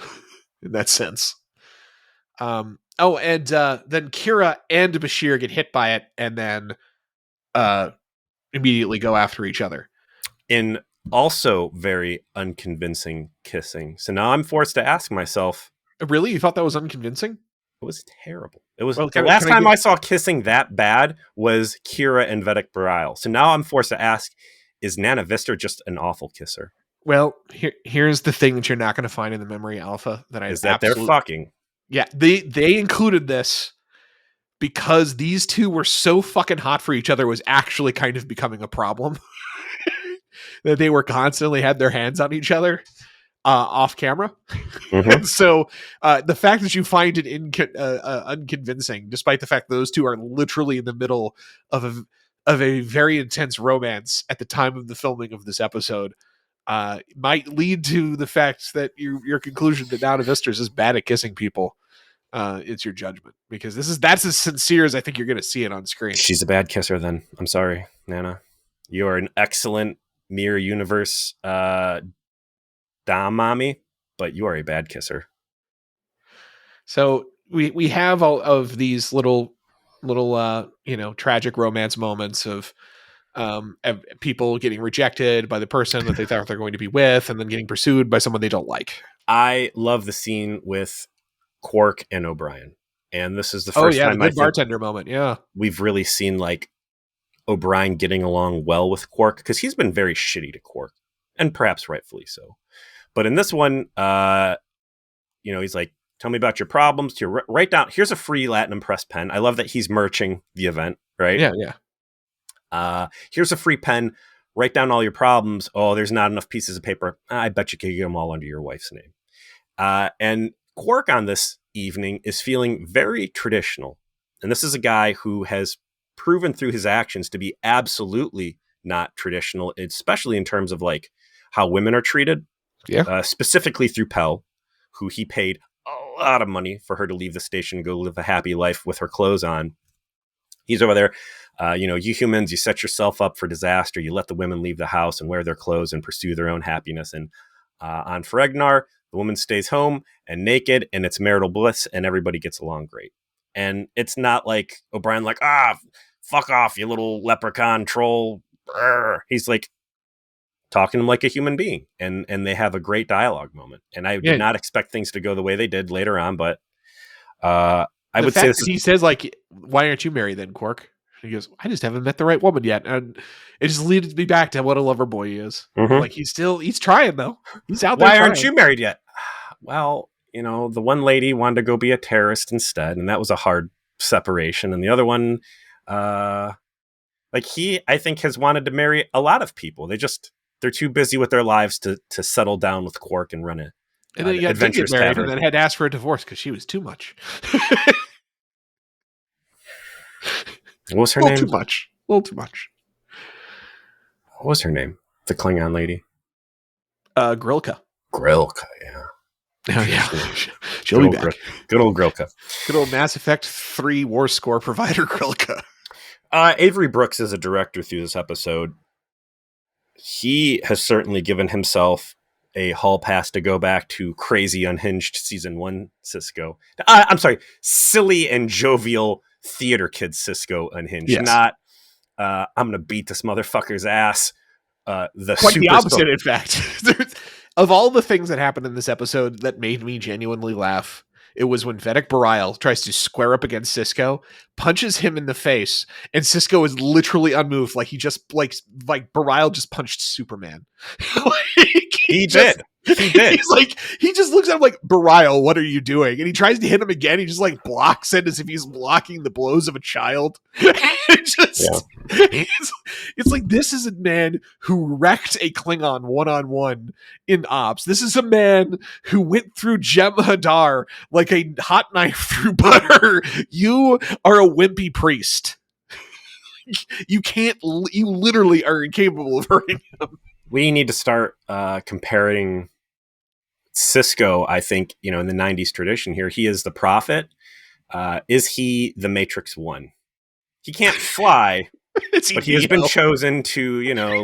in that sense. And then Kira and Bashir get hit by it, and then immediately go after each other. In also very unconvincing kissing. So now I'm forced to ask myself, Really? You thought that was unconvincing? it was terrible. It was Well, the last time I saw kissing that bad was Kira and Vedic Bareil. So now I'm forced to ask, is Nana Vista just an awful kisser? Well, here's the thing that you're not going to find in the memory alpha that I is that they're fucking. Yeah, they included this because these two were so fucking hot for each other, was actually kind of becoming a problem. That they were constantly had their hands on each other off camera. Mm-hmm. So the fact that you find it unconvincing, despite the fact those two are literally in the middle of a very intense romance at the time of the filming of this episode, might lead to the fact that your conclusion that Nana Vista is bad at kissing people. It's your judgment, because that's as sincere as I think you're going to see it on screen. She's a bad kisser then. I'm sorry, Nana. You are an excellent mirror universe dom mommy, but you are a bad kisser. So we have all of these little tragic romance moments of people getting rejected by the person that they thought they're going to be with, and then getting pursued by someone they don't like. I love the scene with Quark and O'Brien, and this is the first time the good bartender moment. Yeah, we've really seen like O'Brien getting along well with Quark, because he's been very shitty to Quark, and perhaps rightfully so. But in this one, he's like, tell me about your problems. To write down. Here's a free Latinum press pen. I love that he's merching the event, right? Yeah. Here's a free pen. Write down all your problems. Oh, there's not enough pieces of paper. I bet you could get them all under your wife's name. And Quark on this evening is feeling very traditional. And this is a guy who has proven through his actions to be absolutely not traditional, especially in terms of like how women are treated. Yeah. Specifically through Pell, who he paid a lot of money for her to leave the station and go live a happy life with her clothes on. He's over there. You humans, you set yourself up for disaster. You let the women leave the house and wear their clothes and pursue their own happiness. And on Feregnar, the woman stays home and naked, and it's marital bliss, and everybody gets along great. And it's not like O'Brien like, fuck off, you little leprechaun troll. He's like talking to him like a human being, and they have a great dialogue moment. And I did not expect things to go the way they did later on, but I would say he says like, why aren't you married then, Quark? He goes, I just haven't met the right woman yet. And it just leads me back to what a lover boy he is. Mm-hmm. Like he's trying though. He's out there. Why aren't you married yet? Well, the one lady wanted to go be a terrorist instead, and that was a hard separation. And the other one, I think has wanted to marry a lot of people. They're too busy with their lives to settle down with Quark and run it. And then he got get married and then had to ask for a divorce because she was too much. What was her name? A little too much. What was her name? The Klingon lady? Grilka. Grilka, yeah. Oh, yeah. She'll be back. Good old Grilka. Good old Mass Effect 3 war score provider Grilka. Avery Brooks is a director through this episode. He has certainly given himself a hall pass to go back to crazy unhinged season 1 Cisco. I'm sorry, silly and jovial theater kid Cisco unhinged. Yes. Not I'm gonna beat this motherfucker's ass. Quite the opposite, in fact. Of all the things that happened in this episode that made me genuinely laugh, it was when Vedic Bareil tries to square up against Cisco, punches him in the face, and Cisco is literally unmoved, like he just like Bareil just punched Superman. He did. He did. He's like, he just looks at him like, Barial, what are you doing? And he tries to hit him again. He just like blocks it as if he's blocking the blows of a child. It's like, this is a man who wrecked a Klingon one-on-one in Ops. This is a man who went through Jem'Hadar like a hot knife through butter. You are a wimpy priest. You literally are incapable of hurting him. We need to start comparing Sisko, I think, in the 90s tradition here. He is the prophet. Is he the Matrix 1? He can't fly, but he has been chosen to,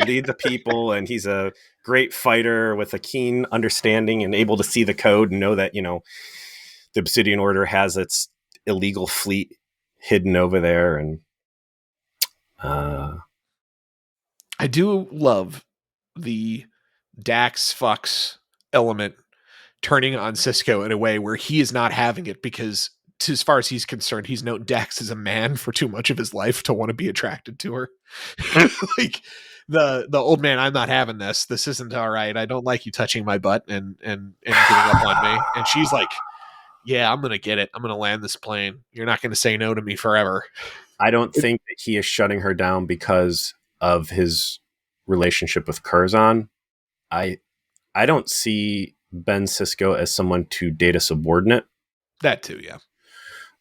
lead the people, and he's a great fighter with a keen understanding and able to see the code and know that, the Obsidian Order has its illegal fleet hidden over there. And I do love the Dax fucks element turning on Sisko in a way where he is not having it, because as far as he's concerned, he's known Dax as a man for too much of his life to want to be attracted to her. Like the old man, I'm not having this. This isn't all right. I don't like you touching my butt and getting up on me. And she's like, yeah, I'm going to get it. I'm going to land this plane. You're not going to say no to me forever. I don't think that he is shutting her down because of his relationship with Curzon. I don't see Ben Sisko as someone to date a subordinate. That too, yeah.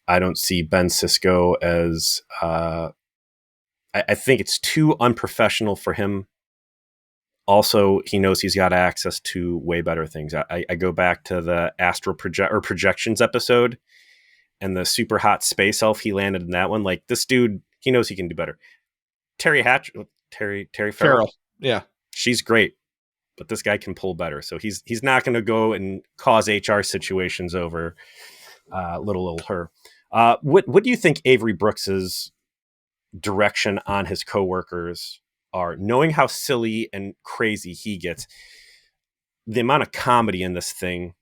I don't see Ben Sisko as... I think it's too unprofessional for him. Also, he knows he's got access to way better things. I go back to the astral projections episode and the super hot space elf he landed in that one. Like, this dude, he knows he can do better. Terry Farrell. Yeah. She's great, but this guy can pull better. So he's not going to go and cause HR situations over little old her. What do you think Avery Brooks's direction on his coworkers are, knowing how silly and crazy he gets? The amount of comedy in this thing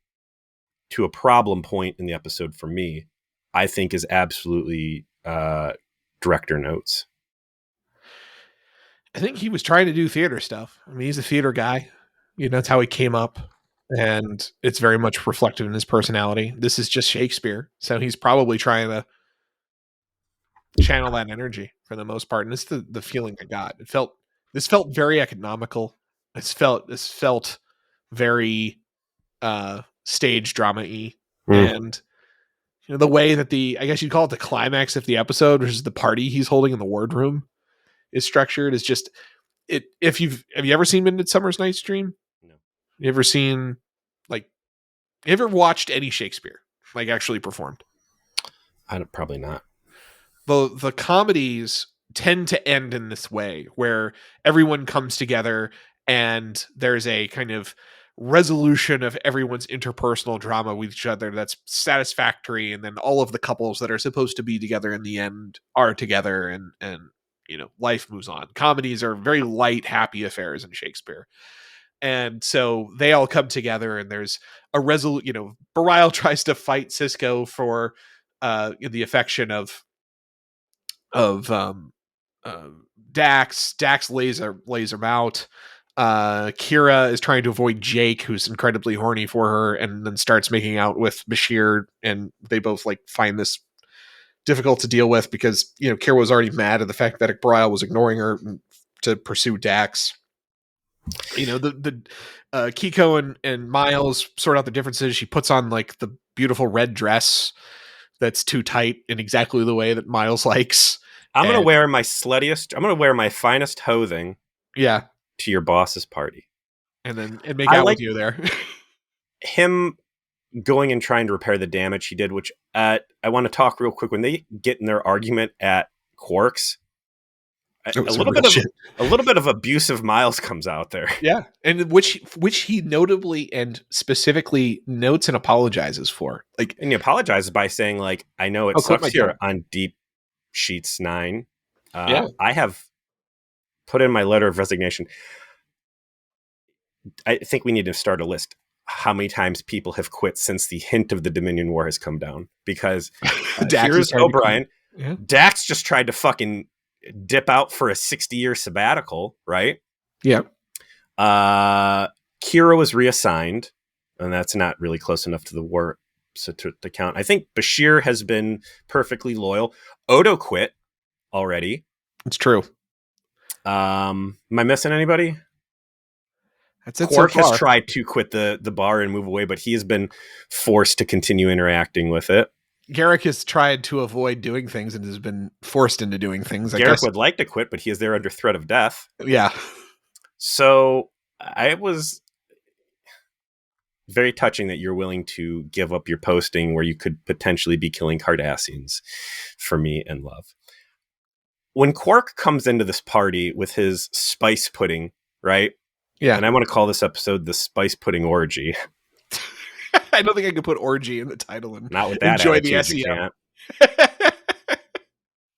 to a problem point in the episode for me, I think, is absolutely director notes. I think he was trying to do theater stuff. I mean, he's a theater guy. That's how he came up. And it's very much reflected in his personality. This is just Shakespeare. So he's probably trying to channel that energy for the most part. And it's the feeling I got. This felt very economical. This felt very stage drama-y. And the way that I guess you'd call it the climax of the episode, which is the party he's holding in the wardroom, is structured, is just it. Have you ever seen Midsummer's Night's Dream? No. You ever seen, you ever watched any Shakespeare, actually performed? Probably not. The comedies tend to end in this way, where everyone comes together and there's a kind of resolution of everyone's interpersonal drama with each other that's satisfactory, and then all of the couples that are supposed to be together in the end are together, and life moves on. Comedies are very light, happy affairs in Shakespeare. And so they all come together, and there's a Barial tries to fight Sisko for the affection of Dax. Dax lays him out. Kira is trying to avoid Jake, who's incredibly horny for her, and then starts making out with Bashir, and they both find this difficult to deal with because Kira was already mad at the fact that Barial was ignoring her to pursue Dax. The Kiko and Miles sort out the differences. She puts on the beautiful red dress that's too tight in exactly the way that Miles likes. I'm going to wear my sluttiest. I'm going to wear my finest hothing. Yeah. To your boss's party. And make out with you there. Him going and trying to repair the damage he did, which I want to talk real quick. When they get in their argument at Quark's, a little bit of abusive Miles comes out there. Yeah. And which he notably and specifically notes and apologizes for. And he apologizes by saying, I know it sucks here on Deep Sheetz 9. I have put in my letter of resignation. I think we need to start a list how many times people have quit since the hint of the Dominion War has come down, because here's O'Brien. Yeah. Dax just tried to fucking dip out for a 60-year sabbatical, right? Yeah. Kira was reassigned, and that's not really close enough to the war to count. I think Bashir has been perfectly loyal. Odo quit already. It's true. Am I missing anybody? That's it so Quark has far. tried to quit the bar and move away, but he has been forced to continue interacting with it. Garrick has tried to avoid doing things and has been forced into doing things. I Garrick guess would like to quit, but he is there under threat of death. Yeah. So I was very touching that you're willing to give up your posting where you could potentially be killing Cardassians for me and love. When Quark comes into this party with his spice pudding, right? Yeah. And I want to call this episode the Spice Pudding Orgy. I don't think I could put orgy in the title and Not with that enjoy attitude, the you SEO. can't.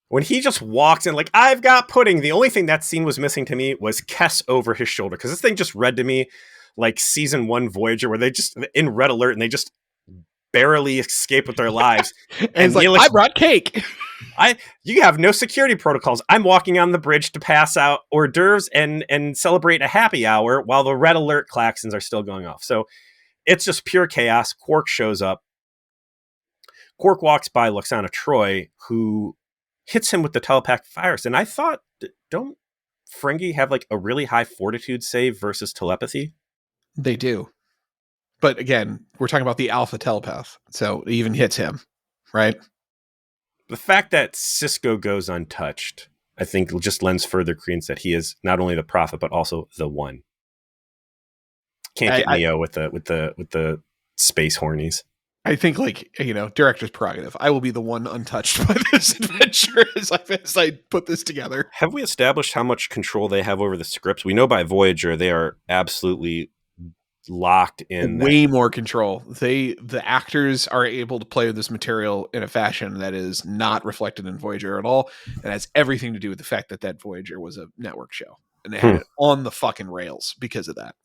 When he just walks in like, I've got pudding, the only thing that scene was missing to me was Kess over his shoulder. Because this thing just read to me like season 1 Voyager, where they just in red alert and they just barely escape with their lives. And he's like, I brought cake. You have no security protocols. I'm walking on the bridge to pass out hors d'oeuvres and celebrate a happy hour while the red alert klaxons are still going off. So it's just pure chaos. Quark shows up. Quark walks by Lesser Troi, who hits him with the telepathic virus. And I thought, don't Ferengi have like a really high fortitude save versus telepathy? They do. But again, we're talking about the alpha telepath. So it even hits him, right? The fact that Sisko goes untouched, I think, just lends further credence that he is not only the prophet, but also the one. Can't get Neo with the space hornies. I think, like, director's prerogative. I will be the one untouched by this adventure as I put this together. Have we established how much control they have over the scripts? We know by Voyager they are absolutely locked in. Way more control. The actors are able to play with this material in a fashion that is not reflected in Voyager at all, and has everything to do with the fact that Voyager was a network show, and they had it on the fucking rails because of that.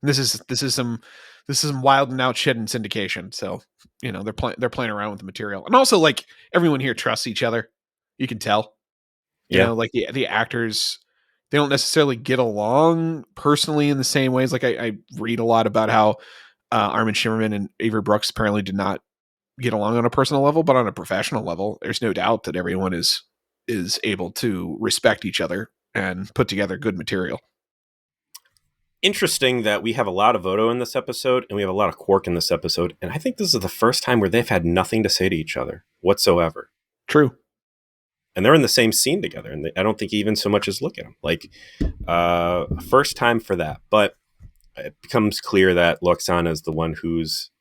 And this is some wild and out shit in syndication. So they're playing around with the material, and also like everyone here trusts each other. You can tell. Like the actors, they don't necessarily get along personally in the same ways. Like I read a lot about how Armin Shimmerman and Avery Brooks apparently did not get along on a personal level, but on a professional level, there's no doubt that everyone is able to respect each other and put together good material. Interesting that we have a lot of Odo in this episode and we have a lot of Quark in this episode. And I think this is the first time where they've had nothing to say to each other whatsoever. True. And they're in the same scene together. And I don't think even so much as look at them. Like, first time for that. But it becomes clear that Loxana is the one who's...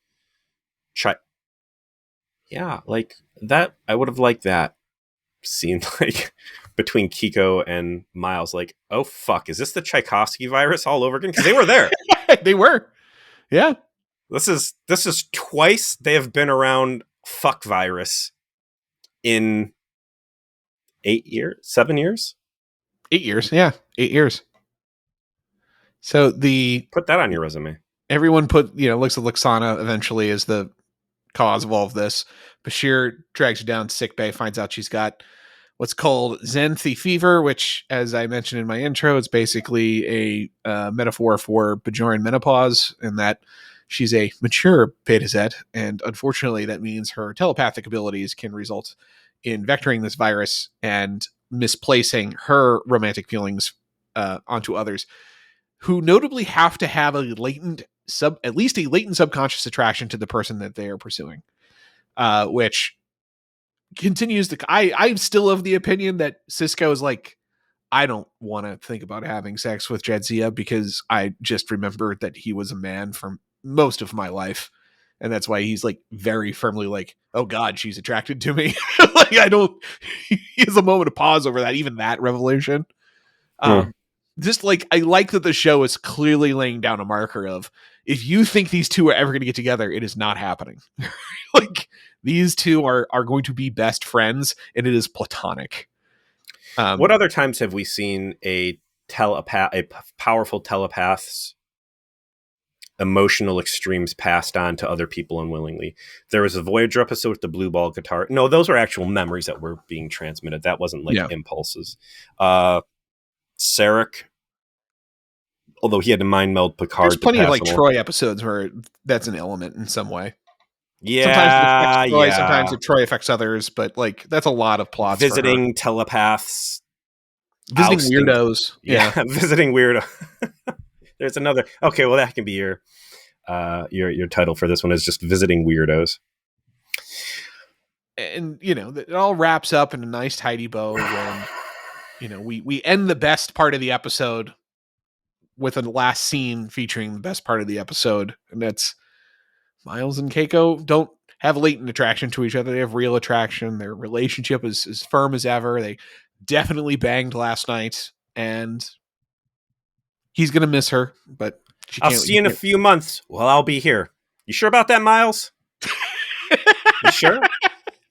like that. I would have liked that scene, like between Kiko and Miles. Like, oh, fuck. Is this the Tchaikovsky virus all over again? Because they were there. They were. Yeah. This is twice they have been around fuck virus in 7 years? 8 years. Yeah. 8 years. So put that on your resume. Everyone looks at Loxana eventually as the cause of all of this. Bashir drags her down to sickbay, finds out she's got what's called Xanthi fever, which, as I mentioned in my intro, it's basically a metaphor for Bajoran menopause, and that she's a mature Beta Z, and unfortunately that means her telepathic abilities can result in vectoring this virus and misplacing her romantic feelings onto others, who notably have to have at least a latent subconscious attraction to the person that they are pursuing, which continues to. I'm still of the opinion that Sisko is like, I don't want to think about having sex with Jadzia because I just remembered that he was a man for most of my life. And that's why he's like very firmly like, oh God, she's attracted to me. Like he has a moment of pause over that, even that revelation. Just like, I like that the show is clearly laying down a marker of, if you think these two are ever going to get together, it is not happening. Like, these two are going to be best friends, and it is platonic. What other times have we seen a powerful telepath's emotional extremes passed on to other people unwillingly? There was a Voyager episode with the blue ball guitar. No, those are actual memories that were being transmitted. That wasn't like impulses. Sarek Although he had to mind meld There's Picard to plenty of pass like him. Troi episodes where that's an element in some way. Sometimes it affects Yeah, Troi, yeah. sometimes Troi affects others, but like that's a lot of plots for her. Visiting telepaths, Visiting ousting. weirdos. Yeah. Visiting weirdo. There's another. Okay, well that can be your title for this one is just visiting weirdos. And you know, it all wraps up in a nice tidy bow when you know we end the best part of the episode with a last scene featuring the best part of the episode, and that's Miles and Keiko don't have latent attraction to each other. They have real attraction. Their relationship is as firm as ever. They definitely banged last night, and he's gonna miss her, but I'll see you in a few months. Well, I'll be here. You sure about that, Miles? You sure?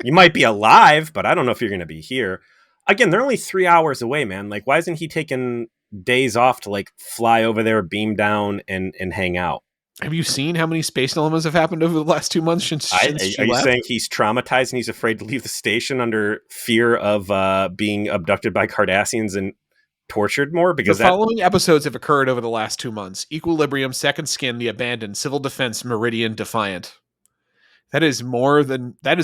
You might be alive, but I don't know if you're going to be here. Again, they're only 3 hours away, man. Like, why isn't he taking days off to like fly over there, beam down, and hang out? Have you seen how many space dilemmas have happened over the last 2 months since Are she you left? saying he's traumatized and he's afraid to leave the station under fear of being abducted by Cardassians and tortured more? Because the following episodes have occurred over the last 2 months: Equilibrium, Second Skin, The Abandoned, Civil Defense, Meridian, Defiant. That is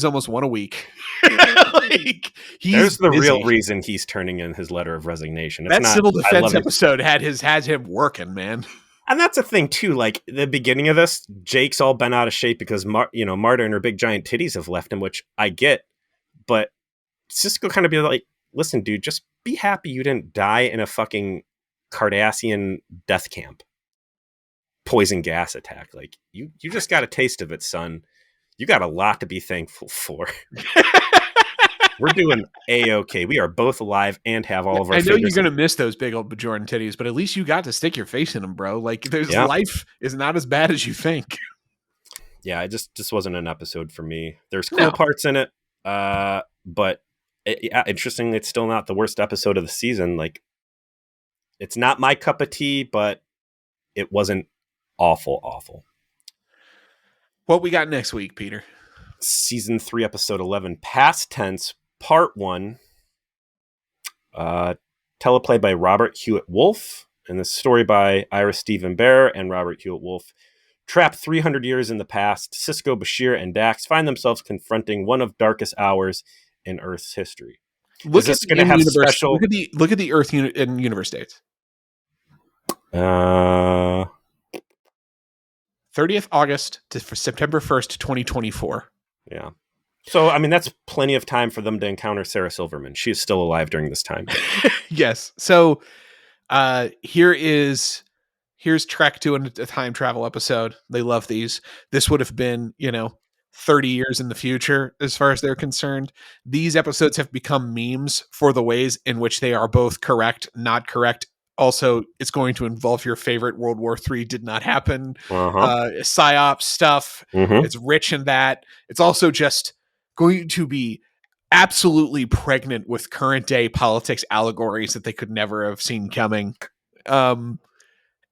almost one a week. Like, there's the busy. real reason he's turning in his letter of resignation. It's that not, Civil Defense episode has him working, man. And that's the thing too. Like the beginning of this, Jake's all bent out of shape because Marta and her big giant titties have left him, which I get. But Cisco kind of be like, "Listen, dude, just be happy you didn't die in a fucking Cardassian death camp, poison gas attack. Like you just got a taste of it, son. You got a lot to be thankful for." We're doing A-okay. We are both alive and have all of our. I know you're going to miss those big old Bajoran titties, but at least you got to stick your face in them, bro. Like, life is not as bad as you think. Yeah, it just wasn't an episode for me. There's cool parts in it, but interestingly, it's still not the worst episode of the season. Like, it's not my cup of tea, but it wasn't awful. What we got next week, Peter? Season 3, episode 11, Past Tense, Part 1. Teleplay by Robert Hewitt Wolfe, and the story by Ira Stephen Bear and Robert Hewitt Wolfe. Trapped 300 years in the past, Cisco, Bashir, and Dax find themselves confronting one of darkest hours in Earth's history. Look at the Earth and universe dates. 30th August to September 1st, 2024. Yeah. So, I mean, that's plenty of time for them to encounter Sarah Silverman. She is still alive during this time. Yes. So, here's Trek doing a time travel episode. They love these. This would have been, 30 years in the future as far as they're concerned. These episodes have become memes for the ways in which they are both correct, not correct. Also, it's going to involve your favorite World War III did not happen. PSYOP stuff. Mm-hmm. It's rich in that. It's also just going to be absolutely pregnant with current day politics allegories that they could never have seen coming. And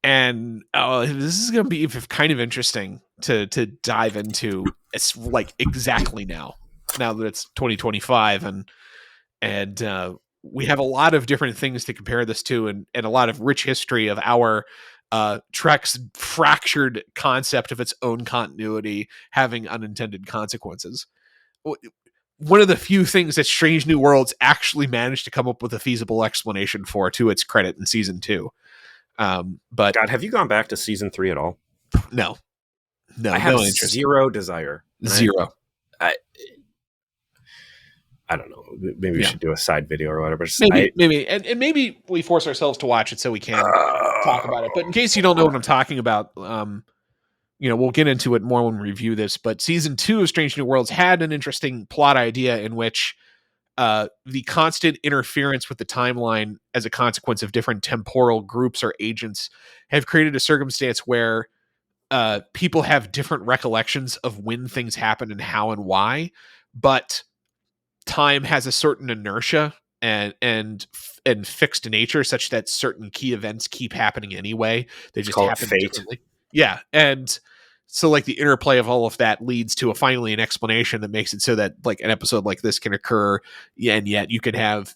this is going to be kind of interesting to dive into. It's like exactly now that it's 2025 and we have a lot of different things to compare this to and a lot of rich history of our Trek's fractured concept of its own continuity having unintended consequences. One of the few things that Strange New Worlds actually managed to come up with a feasible explanation for, to its credit, in season 2. But God, have you gone back to season 3 at all? No, I have zero desire. Zero. I don't know. Maybe we should do a side video or whatever. Maybe, and maybe we force ourselves to watch it so we can talk about it. But in case you don't know what I'm talking about, we'll get into it more when we review this. But season 2 of Strange New Worlds had an interesting plot idea in which the constant interference with the timeline as a consequence of different temporal groups or agents have created a circumstance where people have different recollections of when things happen and how and why, but time has a certain inertia and fixed nature such that certain key events keep happening anyway. They just happen differently. Yeah. And so like the interplay of all of that leads to finally an explanation that makes it so that like an episode like this can occur. And yet you can have,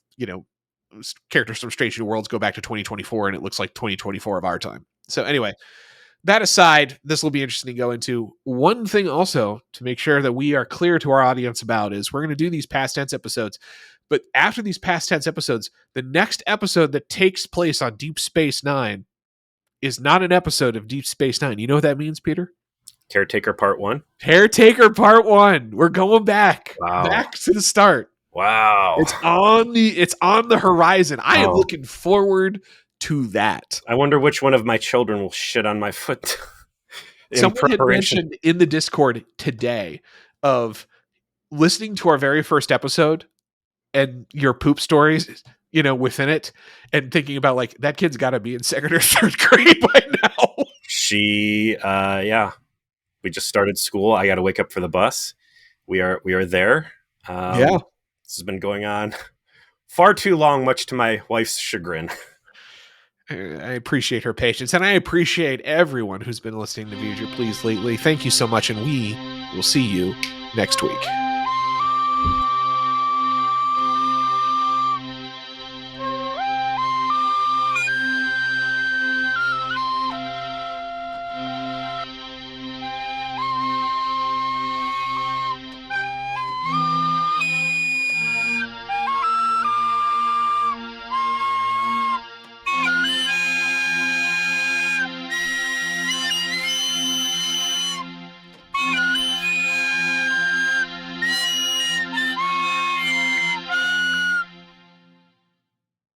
characters from Strange New Worlds go back to 2024 and it looks like 2024 of our time. So anyway, that aside, this will be interesting to go into. One thing also to make sure that we are clear to our audience about is we're going to do these past tense episodes. But after these past tense episodes, the next episode that takes place on Deep Space Nine is not an episode of Deep Space Nine. You know what that means, Peter? Caretaker Part 1? Caretaker Part 1. We're going back. Wow. Back to the start. Wow. It's on the horizon. I am looking forward to that. I wonder which one of my children will shit on my foot. Someone had mentioned in the Discord today of listening to our very first episode and your poop stories, within it, and thinking about like that kid's got to be in second or third grade by now. She, we just started school. I got to wake up for the bus. We are there. Yeah, this has been going on far too long, much to my wife's chagrin. I appreciate her patience, and I appreciate everyone who's been listening to Views Your Please lately. Thank you so much, and we will see you next week.